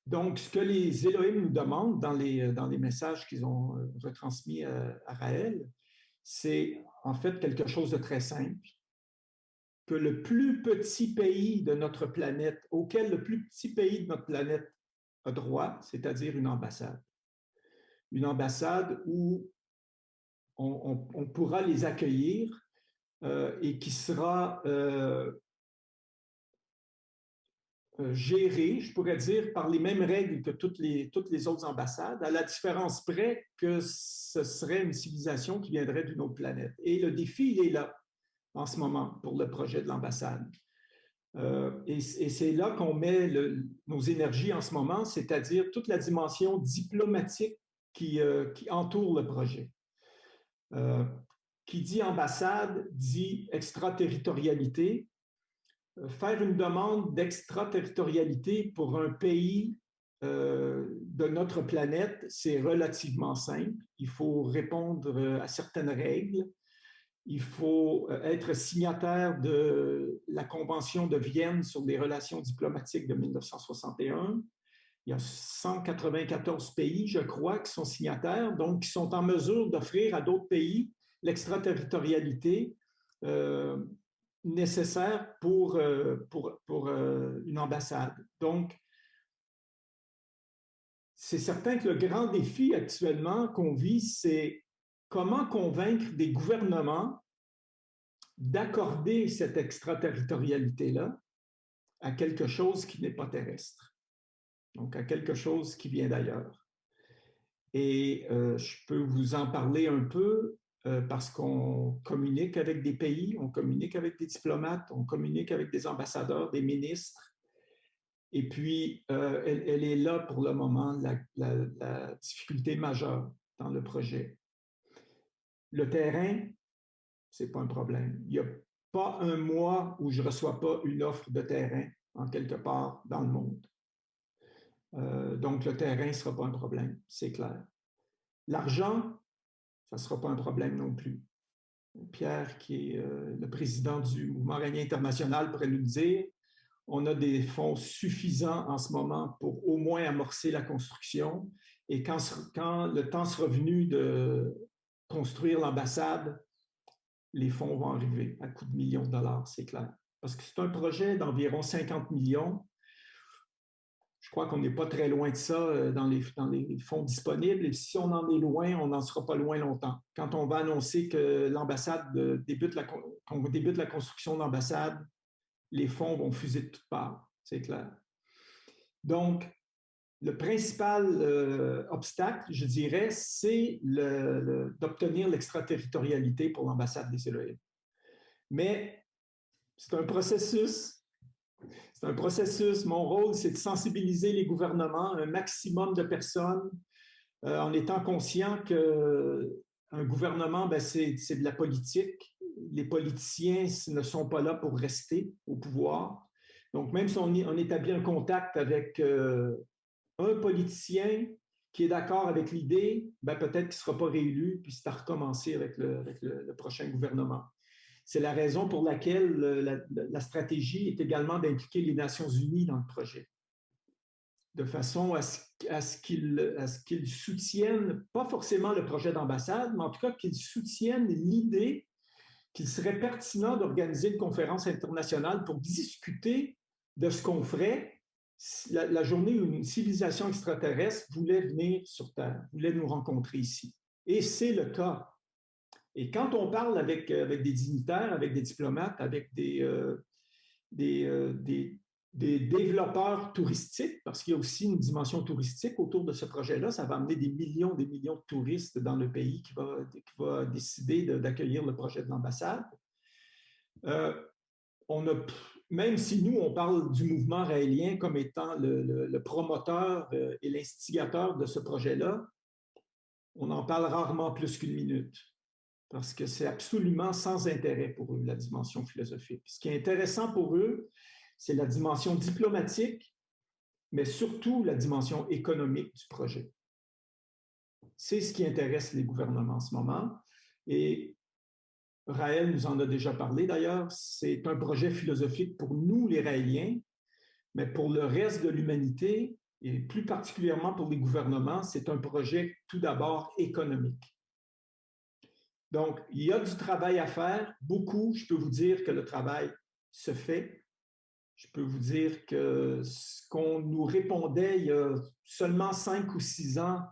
Donc, ce que les Elohim nous demandent dans les messages qu'ils ont retransmis à Raël, c'est en fait quelque chose de très simple, que le plus petit pays de notre planète, auquel le plus petit pays de notre planète a droit, c'est-à-dire une ambassade. Une ambassade où on pourra les accueillir et qui sera gérée, je pourrais dire, par les mêmes règles que toutes les autres ambassades, à la différence près que ce serait une civilisation qui viendrait d'une autre planète. Et le défi, il est là, en ce moment, pour le projet de l'ambassade. Et c'est là qu'on met nos énergies en ce moment, c'est-à-dire toute la dimension diplomatique qui entoure le projet. Qui dit ambassade, dit extraterritorialité. Faire une demande d'extraterritorialité pour un pays de notre planète, c'est relativement simple. Il faut répondre à certaines règles. Il faut être signataire de la Convention de Vienne sur les relations diplomatiques de 1961. Il y a 194 pays, je crois, qui sont signataires, donc qui sont en mesure d'offrir à d'autres pays l'extraterritorialité nécessaire pour une ambassade. Donc, c'est certain que le grand défi actuellement qu'on vit, c'est comment convaincre des gouvernements d'accorder cette extraterritorialité-là à quelque chose qui n'est pas terrestre, donc à quelque chose qui vient d'ailleurs. Et je peux vous en parler un peu parce qu'on communique avec des pays, on communique avec des diplomates, on communique avec des ambassadeurs, des ministres. Et puis, elle est là pour le moment, la difficulté majeure dans le projet. Le terrain, ce n'est pas un problème. Il n'y a pas un mois où je ne reçois pas une offre de terrain en quelque part dans le monde. Donc, le terrain ne sera pas un problème, c'est clair. L'argent, ça ne sera pas un problème non plus. Pierre, qui est le président du Mouvement Raélien international, pourrait nous dire, on a des fonds suffisants en ce moment pour au moins amorcer la construction. Et quand le temps sera venu de construire l'ambassade, les fonds vont arriver à coups de millions de dollars, c'est clair. Parce que c'est un projet d'environ 50 millions. Je crois qu'on n'est pas très loin de ça dans les fonds disponibles. Et si on en est loin, on n'en sera pas loin longtemps. Quand on va annoncer que l'ambassade qu'on débute la construction de l'ambassade, les fonds vont fuser de toutes parts, c'est clair. Donc, le principal obstacle, je dirais, c'est d'obtenir l'extraterritorialité pour l'ambassade des Elohim. Mais c'est un processus. C'est un processus. Mon rôle, c'est de sensibiliser les gouvernements, un maximum de personnes, en étant conscient qu'un gouvernement, c'est de la politique. Les politiciens ne sont pas là pour rester au pouvoir. Donc, même si on établit un contact avec un politicien qui est d'accord avec l'idée, peut-être qu'il ne sera pas réélu, puis c'est à recommencer avec le prochain gouvernement. C'est la raison pour laquelle la stratégie est également d'impliquer les Nations unies dans le projet, de façon à ce qu'ils soutiennent, pas forcément le projet d'ambassade, mais en tout cas qu'ils soutiennent l'idée qu'il serait pertinent d'organiser une conférence internationale pour discuter de ce qu'on ferait la journée où une civilisation extraterrestre voulait venir sur Terre, voulait nous rencontrer ici. Et c'est le cas. Et quand on parle avec des dignitaires, avec des diplomates, avec des développeurs touristiques, parce qu'il y a aussi une dimension touristique autour de ce projet-là, ça va amener des millions de touristes dans le pays qui va décider d'accueillir le projet de l'ambassade. Même si nous, on parle du mouvement raélien comme étant le promoteur et l'instigateur de ce projet-là, on en parle rarement plus qu'une minute, parce que c'est absolument sans intérêt pour eux, la dimension philosophique. Ce qui est intéressant pour eux, c'est la dimension diplomatique mais surtout la dimension économique du projet. C'est ce qui intéresse les gouvernements en ce moment. Et Raël nous en a déjà parlé d'ailleurs. C'est un projet philosophique pour nous, les Raéliens, mais pour le reste de l'humanité, et plus particulièrement pour les gouvernements, c'est un projet tout d'abord économique. Donc, il y a du travail à faire, beaucoup. Je peux vous dire que le travail se fait. Je peux vous dire que ce qu'on nous répondait il y a seulement 5 ou 6 ans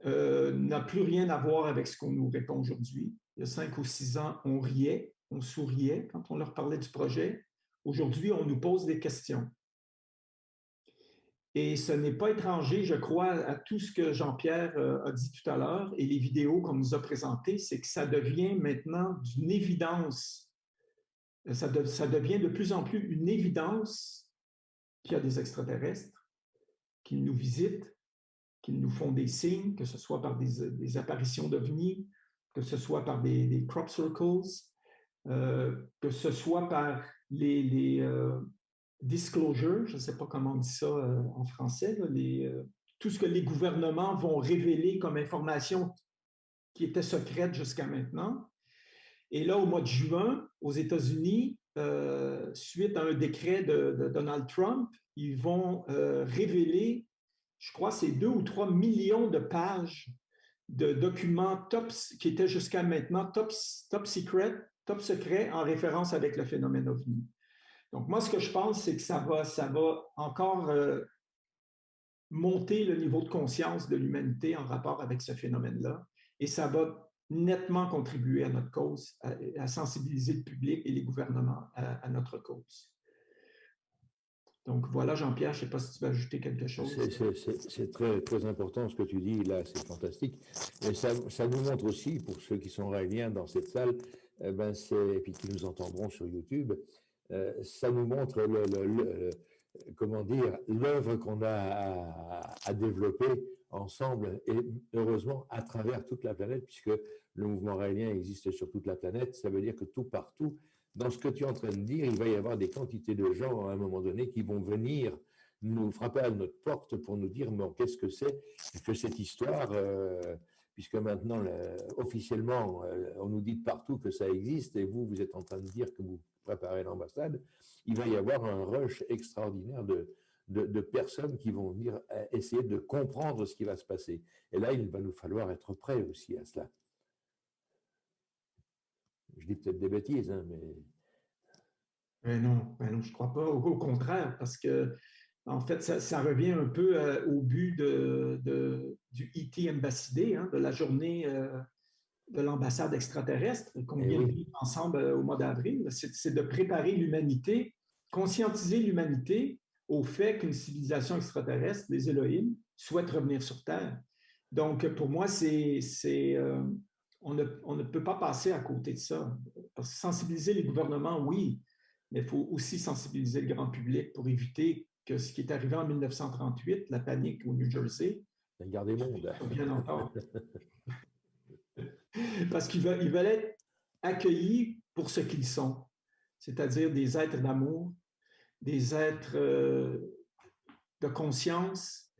n'a plus rien à voir avec ce qu'on nous répond aujourd'hui. Il y a 5 ou 6 ans, on riait, on souriait quand on leur parlait du projet. Aujourd'hui, on nous pose des questions. Et ce n'est pas étranger, je crois, à tout ce que Jean-Pierre a dit tout à l'heure et les vidéos qu'on nous a présentées, c'est que ça devient maintenant d'une évidence. Ça devient de plus en plus une évidence qu'il y a des extraterrestres, qu'ils nous visitent, qu'ils nous font des signes, que ce soit par des apparitions d'ovnis, que ce soit par des crop circles, que ce soit par les disclosure, je ne sais pas comment on dit ça en français, là, tout ce que les gouvernements vont révéler comme information qui était secrète jusqu'à maintenant. Et là, au mois de juin, aux États-Unis, suite à un décret de Donald Trump, ils vont révéler, je crois, c'est 2 ou 3 millions de pages de documents qui étaient jusqu'à maintenant top secret en référence avec le phénomène OVNI. Donc, moi, ce que je pense, c'est que ça va encore monter le niveau de conscience de l'humanité en rapport avec ce phénomène-là. Et ça va nettement contribuer à notre cause, à sensibiliser le public et les gouvernements à notre cause. Donc, voilà, Jean-Pierre, je ne sais pas si tu veux ajouter quelque chose. C'est très, très important ce que tu dis là, c'est fantastique. Et ça nous montre aussi, pour ceux qui sont raéliens dans cette salle, et puis qui nous entendront sur YouTube, ça nous montre comment dire, l'œuvre qu'on a à développer ensemble et heureusement à travers toute la planète, puisque le mouvement raélien existe sur toute la planète. Ça veut dire que tout partout, dans ce que tu es en train de dire, il va y avoir des quantités de gens à un moment donné qui vont venir nous frapper à notre porte pour nous dire mais qu'est-ce que c'est que cette histoire, puisque maintenant officiellement on nous dit de partout que ça existe et vous êtes en train de dire que vous préparez l'ambassade. Il va y avoir un rush extraordinaire de personnes qui vont venir essayer de comprendre ce qui va se passer. Et là, il va nous falloir être prêts aussi à cela. Je dis peut-être des bêtises, hein, mais... Non, je ne crois pas. Au contraire, parce que en fait, ça revient un peu au but du E.T. Embassy Day, hein, de la journée de l'ambassade extraterrestre qu'on vient de vivre ensemble au mois d'avril. C'est de préparer l'humanité, conscientiser l'humanité au fait qu'une civilisation extraterrestre, les Elohim, souhaite revenir sur Terre. Donc, pour moi, on ne peut pas passer à côté de ça. Parce que sensibiliser les gouvernements, oui, mais il faut aussi sensibiliser le grand public pour éviter que ce qui est arrivé en 1938, la panique au New Jersey, Regardez le monde. Bien encore. Parce qu'ils veulent être accueillis pour ce qu'ils sont, c'est-à-dire des êtres d'amour, des êtres de conscience,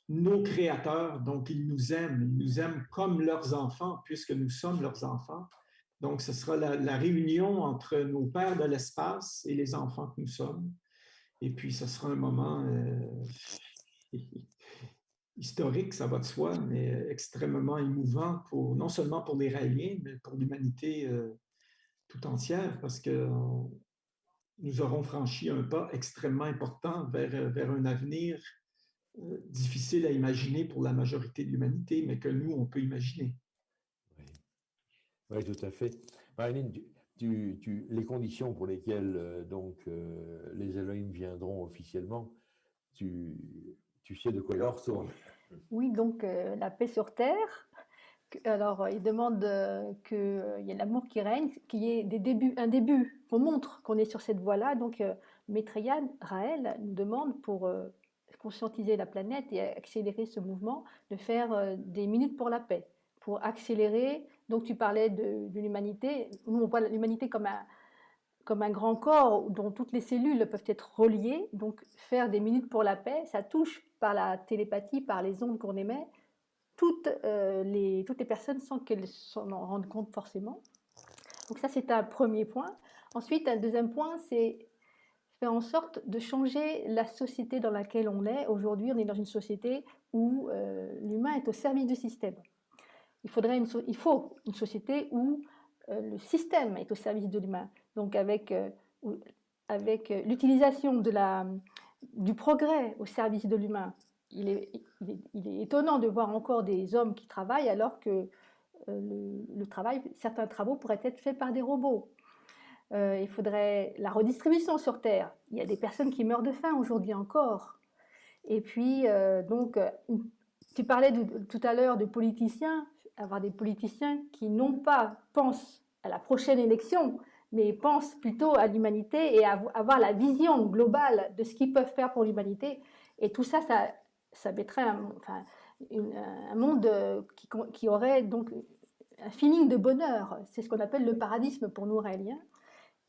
nos créateurs, donc ils nous aiment comme leurs enfants, puisque nous sommes leurs enfants. Donc, ce sera la réunion entre nos pères de l'espace et les enfants que nous sommes. Et puis, ce sera un moment historique, ça va de soi, mais extrêmement émouvant, non seulement pour les Raéliens, mais pour l'humanité tout entière, parce que nous aurons franchi un pas extrêmement important vers un avenir difficile à imaginer pour la majorité de l'humanité, mais que nous, on peut imaginer. Oui, tout à fait. Marilyn, les conditions pour lesquelles les Elohim viendront officiellement, tu sais de quoi il retourne. Oui, donc la paix sur Terre. Alors, il demande qu'il y ait l'amour qui règne, qu'il y ait un début, qu'on montre qu'on est sur cette voie-là. Donc, Maitreya, Raël, nous demande pour conscientiser la planète et accélérer ce mouvement, de faire des minutes pour la paix, pour accélérer. Donc, tu parlais de l'humanité. Nous, on voit l'humanité comme comme un grand corps dont toutes les cellules peuvent être reliées. Donc, faire des minutes pour la paix, ça touche par la télépathie, par les ondes qu'on émet, toutes les personnes sans qu'elles s'en rendent compte forcément. Donc ça, c'est un premier point. Ensuite, un deuxième point, c'est faire en sorte de changer la société dans laquelle on est. Aujourd'hui, on est dans une société où l'humain est au service du système. Il faut une société où le système est au service de l'humain. Donc avec l'utilisation du progrès au service de l'humain, il est étonnant de voir encore des hommes qui travaillent alors que certains travaux pourraient être faits par des robots. Il faudrait la redistribution sur Terre. Il y a des personnes qui meurent de faim aujourd'hui encore. Et puis, tu parlais tout à l'heure de politiciens, avoir des politiciens qui non pas pensent à la prochaine élection, mais pensent plutôt à l'humanité et avoir la vision globale de ce qu'ils peuvent faire pour l'humanité. Et tout ça, ça mettrait un monde qui aurait donc un feeling de bonheur. C'est ce qu'on appelle le paradisme pour nous Raéliens.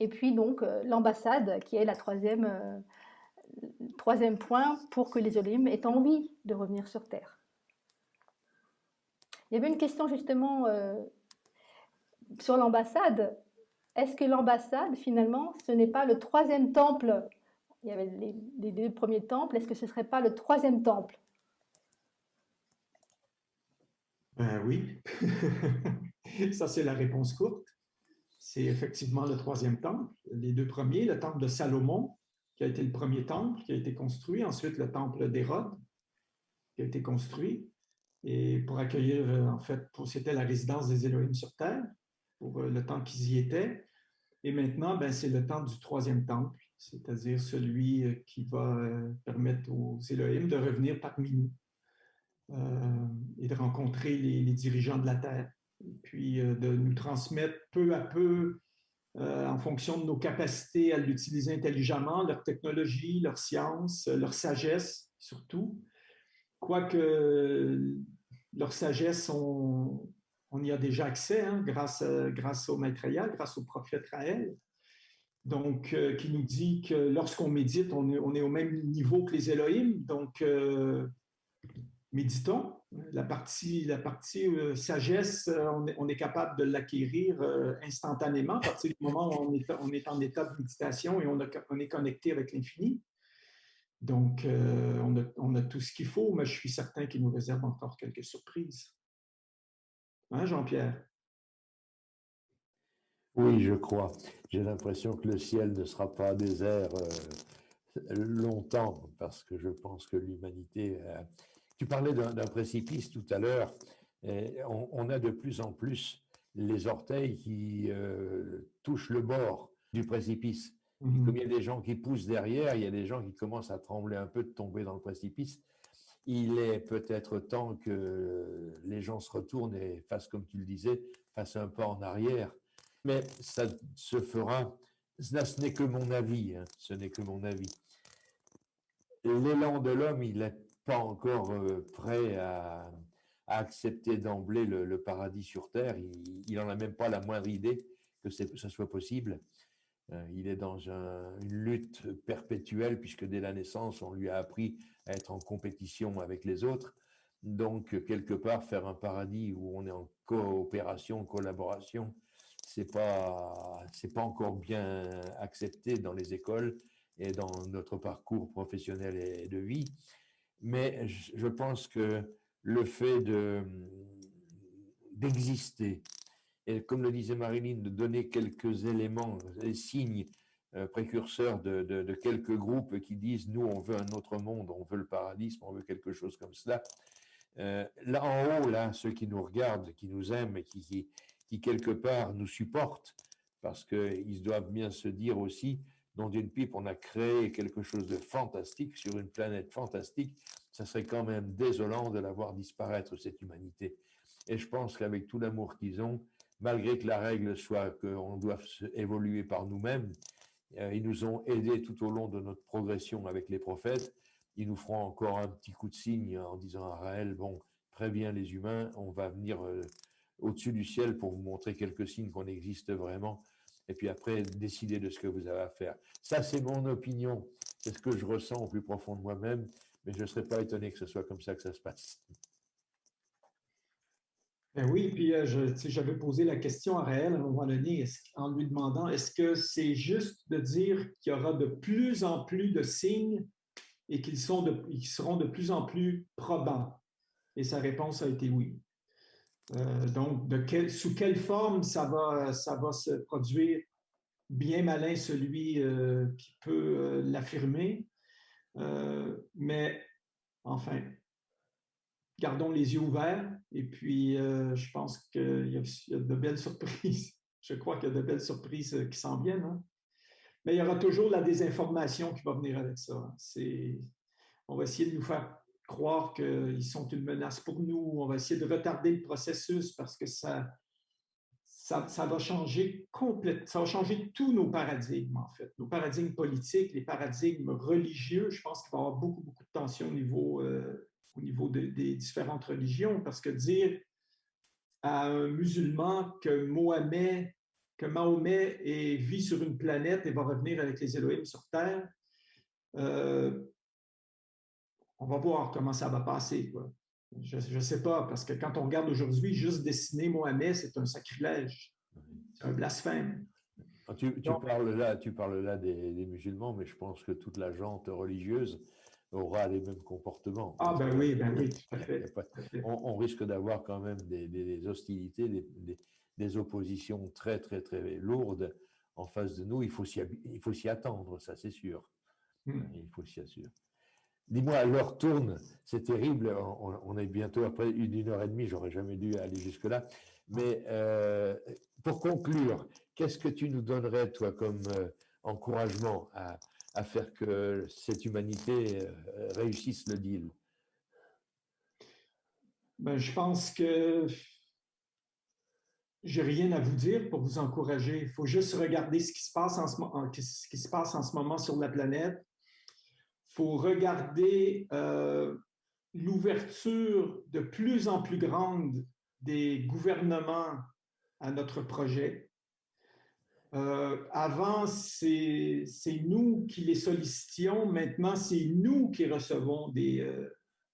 Et puis donc l'ambassade qui est la troisième point pour que les Elohim aient envie de revenir sur Terre. Il y avait une question justement sur l'ambassade. Est-ce que l'ambassade, finalement, ce n'est pas le troisième temple? Il y avait les deux premiers temples. Est-ce que ce ne serait pas le troisième temple? Oui, ça c'est la réponse courte. C'est effectivement le troisième temple. Les deux premiers, le temple de Salomon, qui a été le premier temple, qui a été construit. Ensuite, le temple d'Hérode, qui a été construit. Et pour accueillir, en fait, c'était la résidence des Elohim sur Terre, pour le temps qu'ils y étaient. Et maintenant, c'est le temps du troisième temple, c'est-à-dire celui qui va permettre aux Elohim de revenir parmi nous et de rencontrer les dirigeants de la Terre. Et puis de nous transmettre peu à peu, en fonction de nos capacités à l'utiliser intelligemment, leur technologie, leur science, leur sagesse surtout. Quoique leur sagesse, on y a déjà accès grâce au Maître Aya, grâce au prophète Raël. Donc, qui nous dit que lorsqu'on médite, on est au même niveau que les Elohim. Donc, méditons. La partie sagesse, on est capable de l'acquérir instantanément à partir du moment où on est en état de méditation et on est connecté avec l'infini. Donc, on a tout ce qu'il faut, mais je suis certain qu'il nous réserve encore quelques surprises. Hein, Jean-Pierre? Oui, je crois. J'ai l'impression que le ciel ne sera pas désert longtemps, parce que je pense que l'humanité... Tu parlais d'un précipice tout à l'heure. On a de plus en plus les orteils qui touchent le bord du précipice. Et comme il y a des gens qui poussent derrière, il y a des gens qui commencent à trembler un peu de tomber dans le précipice. Il est peut-être temps que les gens se retournent et fassent, comme tu le disais, fassent un pas en arrière. Mais ça se fera, ce n'est que mon avis, hein, ce n'est que mon avis. L'élan de l'homme, il n'est pas encore prêt à accepter d'emblée le paradis sur Terre. Il n'en a même pas la moindre idée que ça soit possible. Il est dans une lutte perpétuelle, puisque dès la naissance, on lui a appris à être en compétition avec les autres. Donc, quelque part, faire un paradis où on est en coopération, en collaboration, c'est pas encore bien accepté dans les écoles et dans notre parcours professionnel et de vie. Mais je pense que le fait d'exister, et comme le disait Marilyn, de donner quelques éléments, des signes précurseurs de quelques groupes qui disent « nous, on veut un autre monde, on veut le paradis, on veut quelque chose comme cela ». Là en haut, là, ceux qui nous regardent, qui nous aiment et qui quelque part nous supportent, parce qu'ils doivent bien se dire aussi, dans une pipe, on a créé quelque chose de fantastique sur une planète fantastique, ça serait quand même désolant de la voir disparaître, cette humanité. Et je pense qu'avec tout l'amour qu'ils ont, malgré que la règle soit qu'on doit évoluer par nous-mêmes, ils nous ont aidés tout au long de notre progression avec les prophètes. Ils nous feront encore un petit coup de signe en disant à Raël, bon, préviens les humains, on va venir au-dessus du ciel pour vous montrer quelques signes qu'on existe vraiment. et puis après, décider de ce que vous avez à faire. Ça, c'est mon opinion. C'est ce que je ressens au plus profond de moi-même, mais je ne serais pas étonné que ce soit comme ça que ça se passe. Ben oui, puis j'avais posé la question à Raël à un moment donné en lui demandant est-ce que c'est juste de dire qu'il y aura de plus en plus de signes et qu'ils seront de plus en plus probants? Et sa réponse a été oui. Donc, sous quelle forme ça va se produire? Bien malin celui qui peut l'affirmer. Mais enfin, gardons les yeux ouverts et puis je pense qu'il y a de belles surprises. Je crois qu'il y a de belles surprises qui s'en viennent. Hein? Mais il y aura toujours la désinformation qui va venir avec ça. On va essayer de nous faire croire qu'ils sont une menace pour nous. On va essayer de retarder le processus parce que ça va changer complètement. Ça va changer tous nos paradigmes, en fait. Nos paradigmes politiques, les paradigmes religieux. Je pense qu'il va y avoir beaucoup, beaucoup de tensions au niveau des différentes religions, parce que dire à un musulman que Mahomet vit sur une planète et va revenir avec les Elohim sur Terre, on va voir comment ça va passer, quoi. Je ne sais pas, parce que quand on regarde aujourd'hui, juste dessiner Mohamed, c'est un sacrilège, c'est un blasphème. Tu parles là des musulmans, mais je pense que toute la gente religieuse aura les mêmes comportements. Ah ben oui, tout à fait. On risque d'avoir quand même des hostilités, des oppositions très, très, très lourdes en face de nous. Il faut s'y attendre, ça c'est sûr. Il faut s'y assurer. Dis-moi, l'heure tourne, c'est terrible, on est bientôt après 1h30, j'aurais jamais dû aller jusque-là. Mais pour conclure, qu'est-ce que tu nous donnerais, toi, comme encouragement à faire que cette humanité réussisse le deal? Ben, je pense que j'ai rien à vous dire pour vous encourager. Il faut juste regarder ce qui se passe en ce moment sur la planète. Il faut regarder l'ouverture de plus en plus grande des gouvernements à notre projet. Avant, c'est nous qui les sollicitions. Maintenant, c'est nous qui recevons des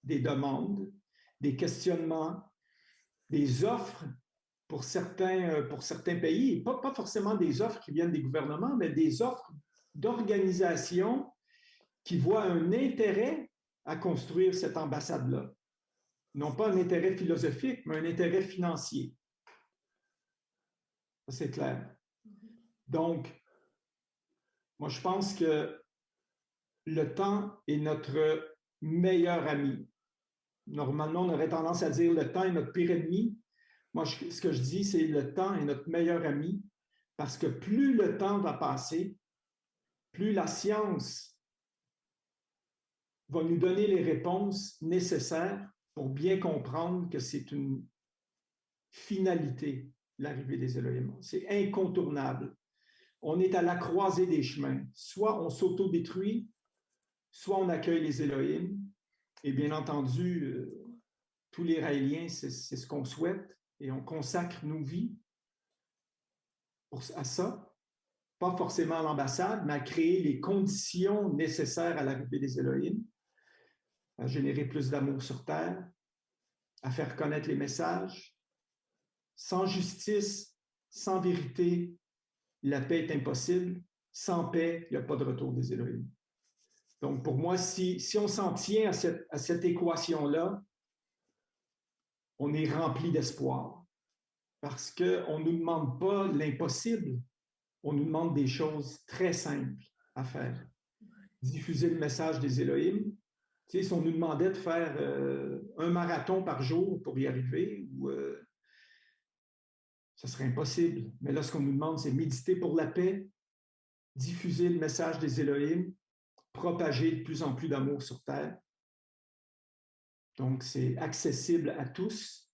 demandes, des questionnements, des offres pour certains pays. Et pas forcément des offres qui viennent des gouvernements, mais des offres d'organisations qui voient un intérêt à construire cette ambassade-là. Non pas un intérêt philosophique, mais un intérêt financier. Ça, c'est clair. Donc, moi, je pense que le temps est notre meilleur ami. Normalement, on aurait tendance à dire le temps est notre pire ennemi. Moi, ce que je dis, c'est le temps est notre meilleur ami parce que plus le temps va passer, plus la science va nous donner les réponses nécessaires pour bien comprendre que c'est une finalité, l'arrivée des Elohim. C'est incontournable. On est à la croisée des chemins. Soit on s'autodétruit, soit on accueille les Elohim. Et bien entendu, tous les Raéliens, c'est ce qu'on souhaite et on consacre nos vies à ça. Pas forcément à l'ambassade, mais à créer les conditions nécessaires à l'arrivée des Elohim, à générer plus d'amour sur Terre, à faire connaître les messages. Sans justice, sans vérité, la paix est impossible. Sans paix, il n'y a pas de retour des Elohim. Donc, pour moi, si on s'en tient à cette équation-là, on est rempli d'espoir. Parce qu'on ne nous demande pas l'impossible, on nous demande des choses très simples à faire. Diffuser le message des Elohim. Tu sais, si on nous demandait de faire un marathon par jour pour y arriver, ce serait impossible. Mais là, ce qu'on nous demande, c'est méditer pour la paix, diffuser le message des Elohim, propager de plus en plus d'amour sur Terre. Donc, c'est accessible à tous.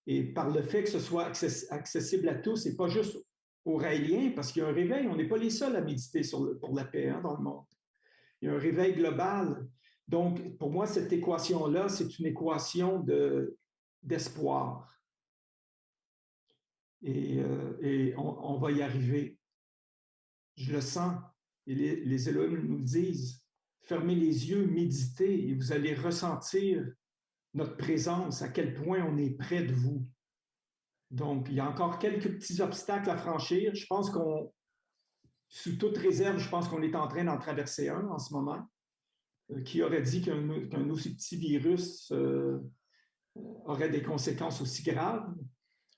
Et par le fait que ce soit accessible à tous, et pas juste aux Raéliens, parce qu'il y a un réveil, on n'est pas les seuls à méditer pour la paix dans le monde. Il y a un réveil global. Donc, pour moi, cette équation-là, c'est une équation d'espoir. Et on va y arriver. je le sens. Et les Elohim nous le disent. Fermez les yeux, méditez et vous allez ressentir notre présence, à quel point on est près de vous. Donc, il y a encore quelques petits obstacles à franchir. Je pense sous toute réserve, je pense qu'on est en train d'en traverser un en ce moment. Qui aurait dit qu'un aussi petit virus aurait des conséquences aussi graves?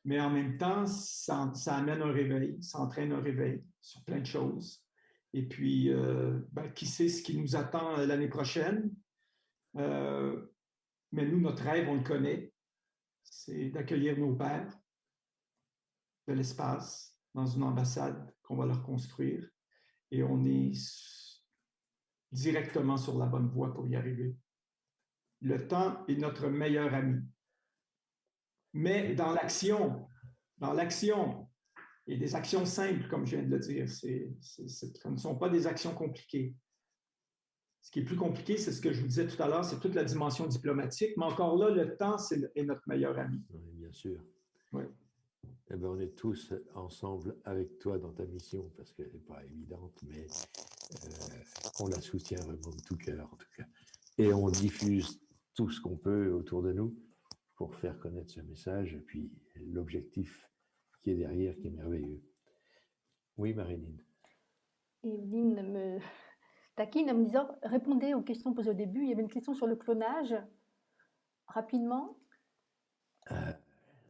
Mais en même temps, ça amène un réveil, ça entraîne un réveil sur plein de choses. Et puis, qui sait ce qui nous attend l'année prochaine? Mais nous, notre rêve, on le connaît, c'est d'accueillir nos pères de l'espace dans une ambassade qu'on va leur construire. Et on est directement sur la bonne voie pour y arriver. Le temps est notre meilleur ami. Mais dans l'action, et des actions simples, comme je viens de le dire, ce ne sont pas des actions compliquées. Ce qui est plus compliqué, c'est ce que je vous disais tout à l'heure, c'est toute la dimension diplomatique, mais encore là, le temps est notre meilleur ami. Oui, bien sûr. Oui. Eh bien, on est tous ensemble avec toi dans ta mission, parce qu'elle n'est pas évidente, mais on la soutient vraiment de tout cœur, en tout cas. Et on diffuse tout ce qu'on peut autour de nous pour faire connaître ce message, et puis l'objectif qui est derrière, qui est merveilleux. Oui, Marilyn. Evelyne me taquine en me disant, répondez aux questions posées au début. Il y avait une question sur le clonage, rapidement.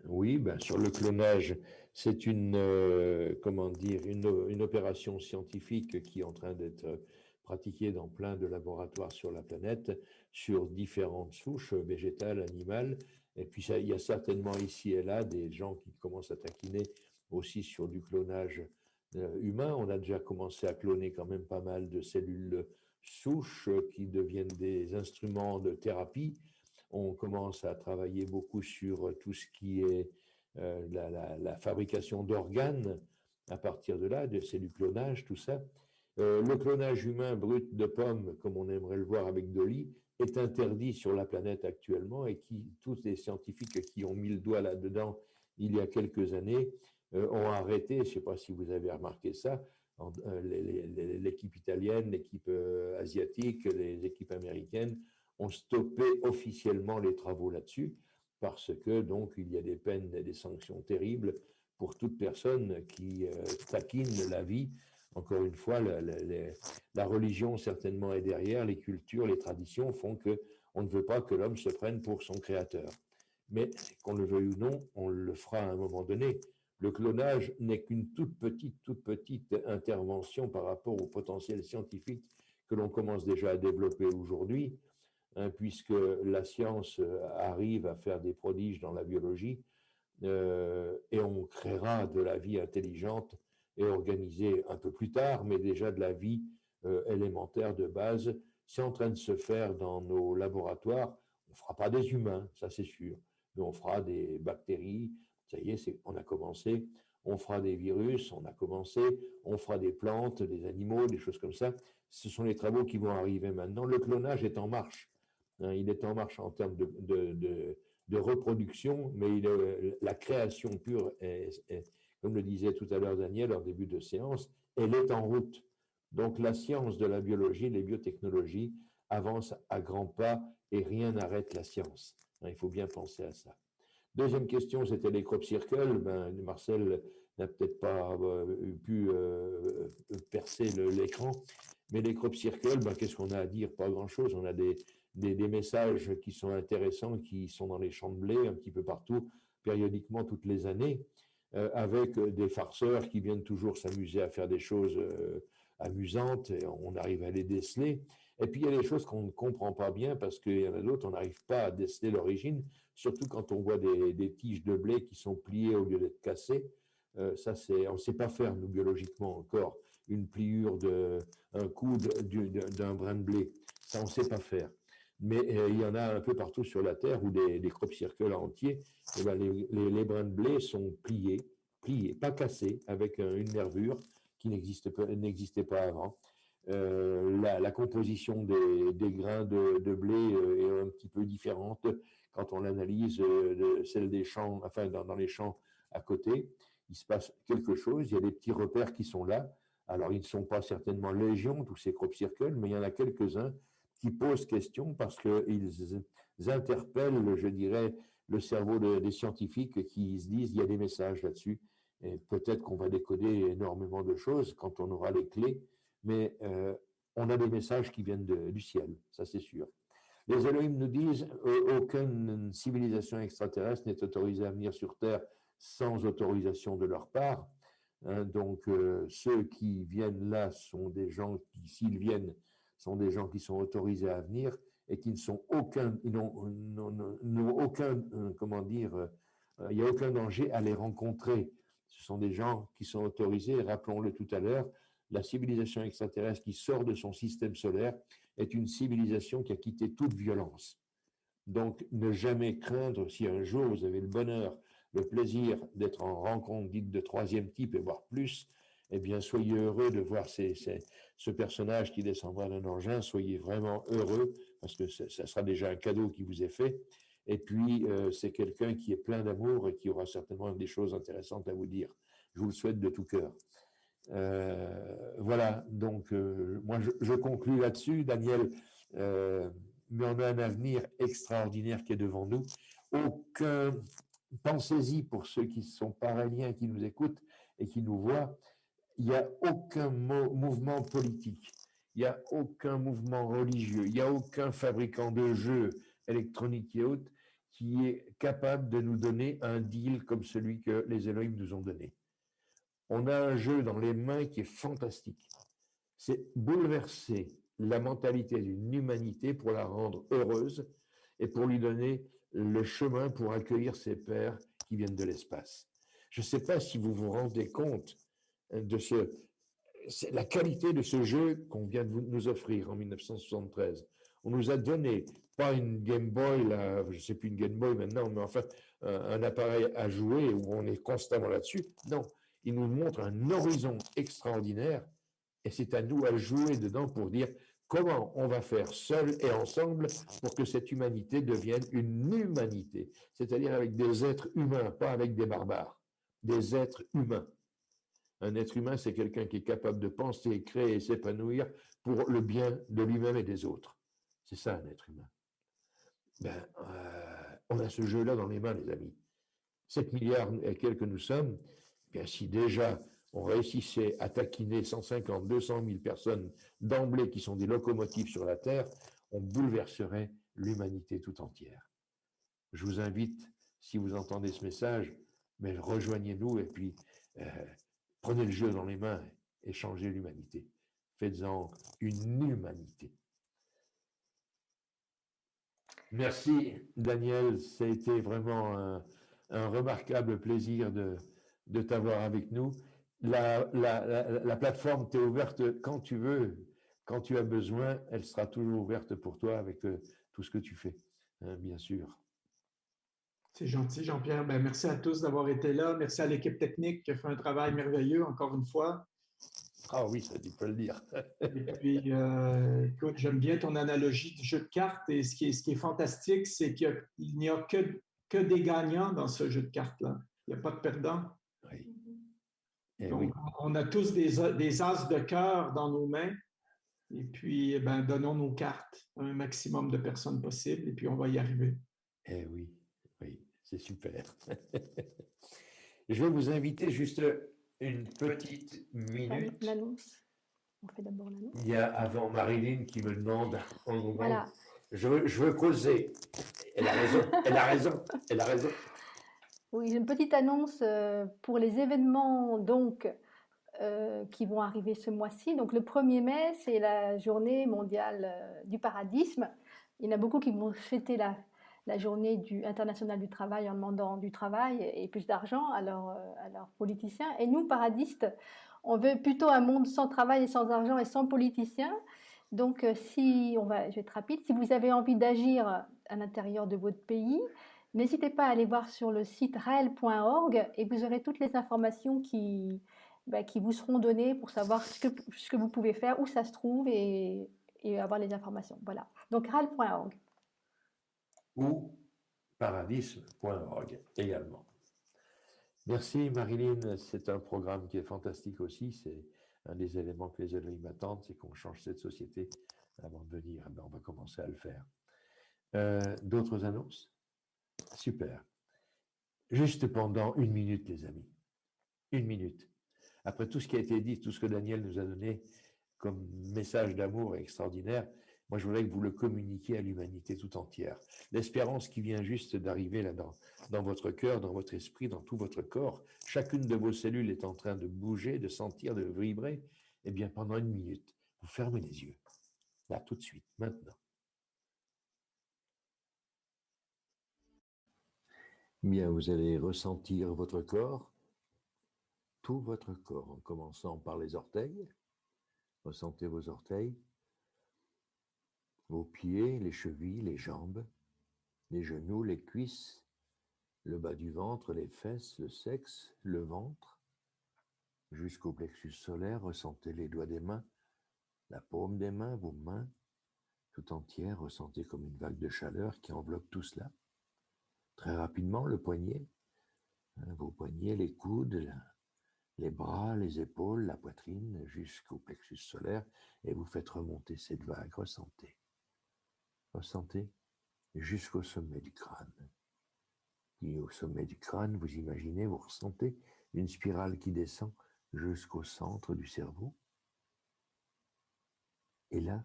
Oui, ben, sur le clonage, c'est une opération scientifique qui est en train d'être pratiquée dans plein de laboratoires sur la planète, sur différentes souches végétales, animales. Et puis, il y a certainement ici et là des gens qui commencent à taquiner aussi sur du clonage humain. On a déjà commencé à cloner quand même pas mal de cellules souches qui deviennent des instruments de thérapie. On commence à travailler beaucoup sur tout ce qui est la fabrication d'organes à partir de là, c'est du clonage, tout ça. Le clonage humain brut de pommes, comme on aimerait le voir avec Dolly, est interdit sur la planète actuellement et tous les scientifiques qui ont mis le doigt là-dedans il y a quelques années ont arrêté, je ne sais pas si vous avez remarqué ça, l'équipe italienne, l'équipe asiatique, les équipes américaines ont stoppé officiellement les travaux là-dessus parce que donc il y a des peines et des sanctions terribles pour toute personne qui taquine la vie. Encore une fois, la religion certainement est derrière, les cultures, les traditions font qu'on ne veut pas que l'homme se prenne pour son créateur. Mais qu'on le veuille ou non, on le fera à un moment donné. Le clonage n'est qu'une toute petite intervention par rapport au potentiel scientifique que l'on commence déjà à développer aujourd'hui, puisque la science arrive à faire des prodiges dans la biologie, et on créera de la vie intelligente et organisée un peu plus tard, mais déjà de la vie élémentaire de base. C'est en train de se faire dans nos laboratoires. On ne fera pas des humains, ça c'est sûr, mais on fera des bactéries, ça y est, on a commencé. On fera des virus, on a commencé. On fera des plantes, des animaux, des choses comme ça. Ce sont les travaux qui vont arriver maintenant. Le clonage est en marche. Il est en marche en termes de reproduction, mais la création pure, comme le disait tout à l'heure Daniel en début de séance, elle est en route. Donc la science de la biologie, les biotechnologies avancent à grands pas et rien n'arrête la science. Il faut bien penser à ça. Deuxième question, c'était les crop circles. Marcel n'a peut-être pas pu percer l'écran, mais les crop circles, qu'est-ce qu'on a à dire? Pas grand-chose. On a des messages qui sont intéressants, qui sont dans les champs de blé un petit peu partout, périodiquement toutes les années, avec des farceurs qui viennent toujours s'amuser à faire des choses amusantes, et on arrive à les déceler. Et puis il y a des choses qu'on ne comprend pas bien parce qu'il y en a d'autres, on n'arrive pas à déceler l'origine, surtout quand on voit des tiges de blé qui sont pliées au lieu d'être cassées. Ça, on ne sait pas faire, nous, biologiquement, encore, une pliure un coude d'un brin de blé. Ça, on ne sait pas faire. Mais il y en a un peu partout sur la Terre où des crop circles entiers, et ben, les brins de blé sont pliés, pas cassés, avec une nervure qui n'existait pas avant. La composition des grains de blé est un petit peu différente quand on l'analyse de celle des champs, enfin dans les champs à côté. Il se passe quelque chose, il y a des petits repères qui sont là. Alors, ils ne sont pas certainement légion, tous ces crop circles, mais il y en a quelques-uns qui posent question parce qu'ils interpellent, je dirais, le cerveau des scientifiques qui se disent il y a des messages là-dessus. Et peut-être qu'on va décoder énormément de choses quand on aura les clés, mais on a des messages qui viennent du ciel, ça c'est sûr. Les Elohim nous disent aucune civilisation extraterrestre n'est autorisée à venir sur Terre sans autorisation de leur part. Donc, ceux qui viennent là sont des gens qui, s'ils viennent, sont des gens qui sont autorisés à venir et qui ne sont n'ont aucun, comment dire, il n'y a aucun danger à les rencontrer. Ce sont des gens qui sont autorisés, rappelons-le tout à l'heure, la civilisation extraterrestre qui sort de son système solaire est une civilisation qui a quitté toute violence. Donc, ne jamais craindre, si un jour vous avez le bonheur, le plaisir d'être en rencontre dite de troisième type et voire plus, eh bien, soyez heureux de voir ce personnage qui descendra d'un engin, soyez vraiment heureux, parce que ça sera déjà un cadeau qui vous est fait. Et puis, c'est quelqu'un qui est plein d'amour et qui aura certainement des choses intéressantes à vous dire. Je vous le souhaite de tout cœur. Voilà, donc moi je conclus là-dessus, Daniel, mais on a un avenir extraordinaire qui est devant nous. Pensez-y pour ceux qui sont paraléens, qui nous écoutent et qui nous voient, il n'y a aucun mouvement politique, il n'y a aucun mouvement religieux, il n'y a aucun fabricant de jeux électroniques et autres qui est capable de nous donner un deal comme celui que les Elohim nous ont donné. On a un jeu dans les mains qui est fantastique. C'est bouleverser la mentalité d'une humanité pour la rendre heureuse et pour lui donner le chemin pour accueillir ses pairs qui viennent de l'espace. Je ne sais pas si vous vous rendez compte de la qualité de ce jeu qu'on vient de nous offrir en 1973. On nous a donné, pas une Game Boy, là, je ne sais plus une Game Boy maintenant, mais enfin un appareil à jouer où on est constamment là-dessus. Non. Il nous montre un horizon extraordinaire et c'est à nous à jouer dedans pour dire comment on va faire seul et ensemble pour que cette humanité devienne une humanité, c'est-à-dire avec des êtres humains, pas avec des barbares, des êtres humains. Un être humain, c'est quelqu'un qui est capable de penser, créer et s'épanouir pour le bien de lui-même et des autres. C'est ça un être humain. On a ce jeu-là dans les mains, les amis. 7 milliards et quelques nous sommes. Bien, si déjà on réussissait à taquiner 150, 200 000 personnes d'emblée qui sont des locomotives sur la Terre, on bouleverserait l'humanité tout entière. Je vous invite, si vous entendez ce message, mais rejoignez-nous et puis prenez le jeu dans les mains et changez l'humanité. Faites-en une humanité. Merci Daniel, ça a été vraiment un remarquable plaisir de t'avoir avec nous. La plateforme t'est ouverte quand tu veux, quand tu as besoin, elle sera toujours ouverte pour toi avec tout ce que tu fais, hein, bien sûr. C'est gentil, Jean-Pierre. Ben, merci à tous d'avoir été là. Merci à l'équipe technique qui a fait un travail merveilleux, encore une fois. Ah oui, ça, tu peux le dire. Et puis, écoute, j'aime bien ton analogie du jeu de cartes. Et ce qui est fantastique, c'est qu'il n'y a que des gagnants dans ce jeu de cartes-là. Il n'y a pas de perdants. Oui. Donc, oui. on a tous des as de cœur dans nos mains. Et puis, ben, donnons nos cartes à un maximum de personnes possible. Et puis, on va y arriver. Eh oui, oui, c'est super. Je vais vous inviter juste une petite minute. L'annonce. On fait d'abord l'annonce. Il y a avant Marilyn qui me demande en moment. Voilà. Je veux causer. Elle a raison, elle a raison, elle a raison. Oui, j'ai une petite annonce pour les événements donc, qui vont arriver ce mois-ci. Donc le 1er mai, c'est la journée mondiale du paradisme. Il y en a beaucoup qui vont fêter la journée internationale du travail en demandant du travail et plus d'argent à leurs politiciens. Et nous, paradistes, on veut plutôt un monde sans travail et sans argent et sans politiciens. Donc je vais être rapide, si vous avez envie d'agir à l'intérieur de votre pays, n'hésitez pas à aller voir sur le site rael.org et vous aurez toutes les informations qui vous seront données pour savoir ce que vous pouvez faire, où ça se trouve et avoir les informations. Voilà. Donc rael.org. Ou paradisme.org également. Merci Marilyn, c'est un programme qui est fantastique aussi. C'est un des éléments que les Elohim attendent, c'est qu'on change cette société avant de venir. Eh bien, on va commencer à le faire. D'autres annonces? Super. Juste pendant 1 minute, les amis. 1 minute. Après tout ce qui a été dit, tout ce que Daniel nous a donné comme message d'amour extraordinaire, moi je voudrais que vous le communiquiez à l'humanité tout entière. L'espérance qui vient juste d'arriver là dans votre cœur, dans votre esprit, dans tout votre corps, chacune de vos cellules est en train de bouger, de sentir, de vibrer. Eh bien, pendant 1 minute, vous fermez les yeux. Là, tout de suite, maintenant. Bien, vous allez ressentir votre corps, tout votre corps, en commençant par les orteils. Ressentez vos orteils, vos pieds, les chevilles, les jambes, les genoux, les cuisses, le bas du ventre, les fesses, le sexe, le ventre, jusqu'au plexus solaire. Ressentez les doigts des mains, la paume des mains, vos mains, tout entières. Ressentez comme une vague de chaleur qui enveloppe tout cela. Très rapidement, le poignet, vos poignets, les coudes, les bras, les épaules, la poitrine, jusqu'au plexus solaire, et vous faites remonter cette vague. Ressentez. Ressentez jusqu'au sommet du crâne. Puis au sommet du crâne, vous imaginez, vous ressentez une spirale qui descend jusqu'au centre du cerveau. Et là,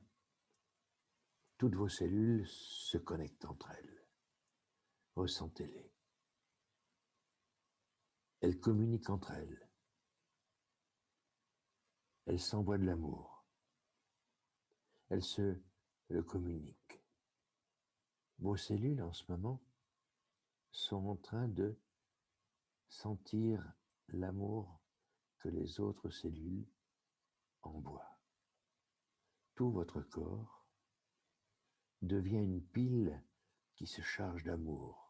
toutes vos cellules se connectent entre elles. Ressentez-les. Elles communiquent entre elles. Elles s'envoient de l'amour. Elles se le communiquent. Vos cellules, en ce moment, sont en train de sentir l'amour que les autres cellules envoient. Tout votre corps devient une pile qui se charge d'amour.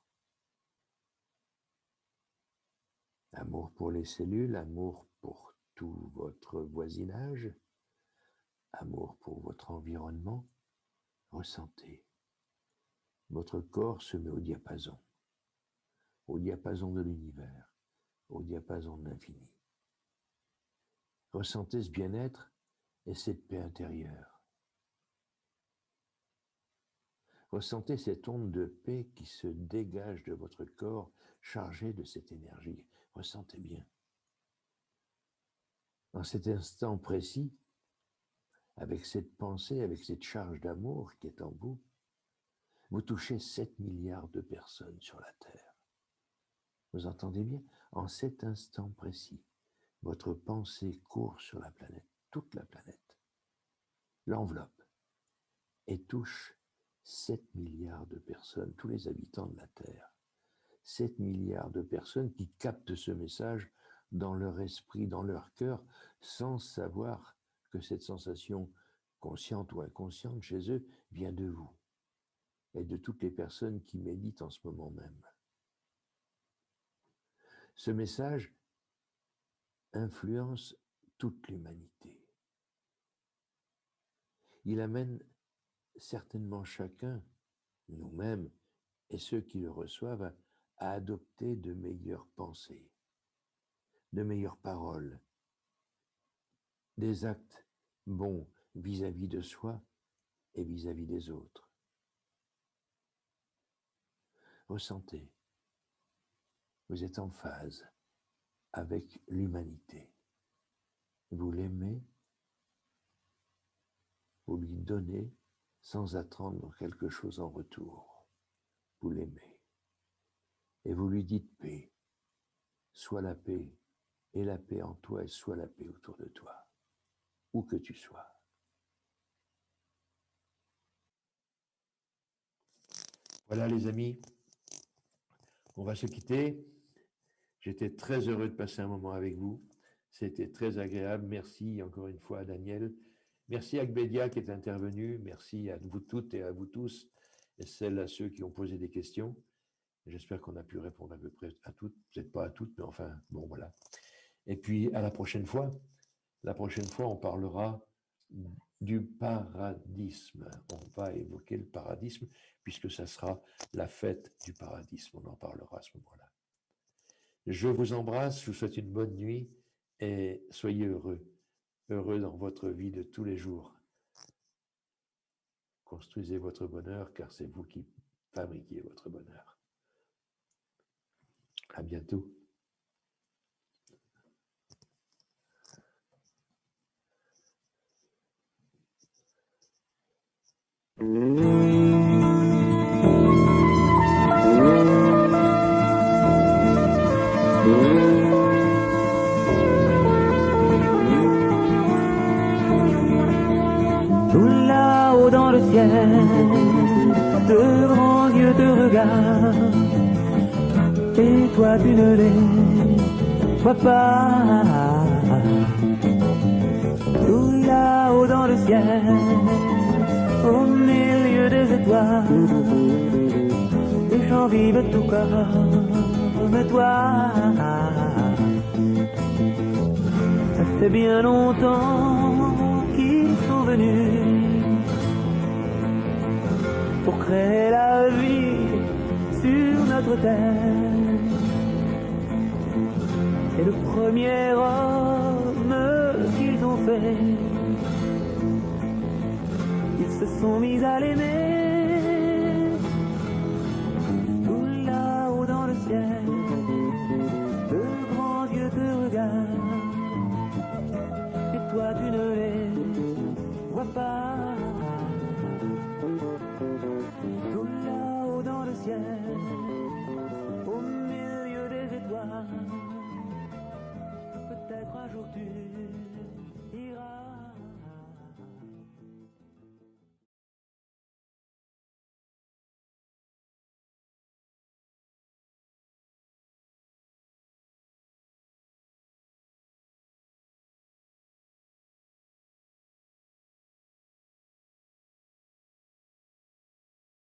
Amour pour les cellules, amour pour tout votre voisinage, amour pour votre environnement. Ressentez. Votre corps se met au diapason de l'univers, au diapason de l'infini. Ressentez ce bien-être et cette paix intérieure. Ressentez cette onde de paix qui se dégage de votre corps chargé de cette énergie. Ressentez bien. Dans cet instant précis, avec cette pensée, avec cette charge d'amour qui est en vous, vous touchez 7 milliards de personnes sur la Terre. Vous entendez bien? En cet instant précis, votre pensée court sur la planète, toute la planète, l'enveloppe, et touche 7 milliards de personnes, tous les habitants de la Terre. 7 milliards de personnes qui captent ce message dans leur esprit, dans leur cœur, sans savoir que cette sensation consciente ou inconsciente chez eux vient de vous et de toutes les personnes qui méditent en ce moment même. Ce message influence toute l'humanité. Il amène certainement chacun, nous-mêmes et ceux qui le reçoivent, à adopter de meilleures pensées, de meilleures paroles, des actes bons vis-à-vis de soi et vis-à-vis des autres. Ressentez, vous êtes en phase avec l'humanité. Vous l'aimez, vous lui donnez sans attendre quelque chose en retour. Vous l'aimez. Et vous lui dites paix. Sois la paix, et la paix en toi, et sois la paix autour de toi, où que tu sois. Voilà les amis, on va se quitter. J'étais très heureux de passer un moment avec vous. C'était très agréable. Merci encore une fois à Daniel. Merci à Gbédia qui est intervenu. Merci à vous toutes et à vous tous, et celles à ceux qui ont posé des questions. J'espère qu'on a pu répondre à peu près à toutes. Peut-être pas à toutes, mais enfin, bon, voilà. Et puis, à la prochaine fois. La prochaine fois, on parlera du paradisme. On va évoquer le paradisme, puisque ça sera la fête du paradisme. On en parlera à ce moment-là. Je vous embrasse, je vous souhaite une bonne nuit et soyez heureux. heureux dans votre vie de tous les jours. Construisez votre bonheur car c'est vous qui fabriquez votre bonheur. À bientôt. Tout là-haut dans le ciel, de grands yeux te regardent, et toi tu ne les vois pas. Tout là-haut dans le ciel, au milieu des étoiles, des gens vivent tout comme toi. Ça fait bien longtemps qu'ils sont venus pour créer la vie sur notre terre. C'est le premier homme qu'ils ont fait. Ils se sont mis à l'aimer. Tout là-haut dans le ciel, de grands yeux te regardent, et toi tu ne les vois pas. Tout là-haut dans le ciel, au milieu des étoiles, peut-être un jour tu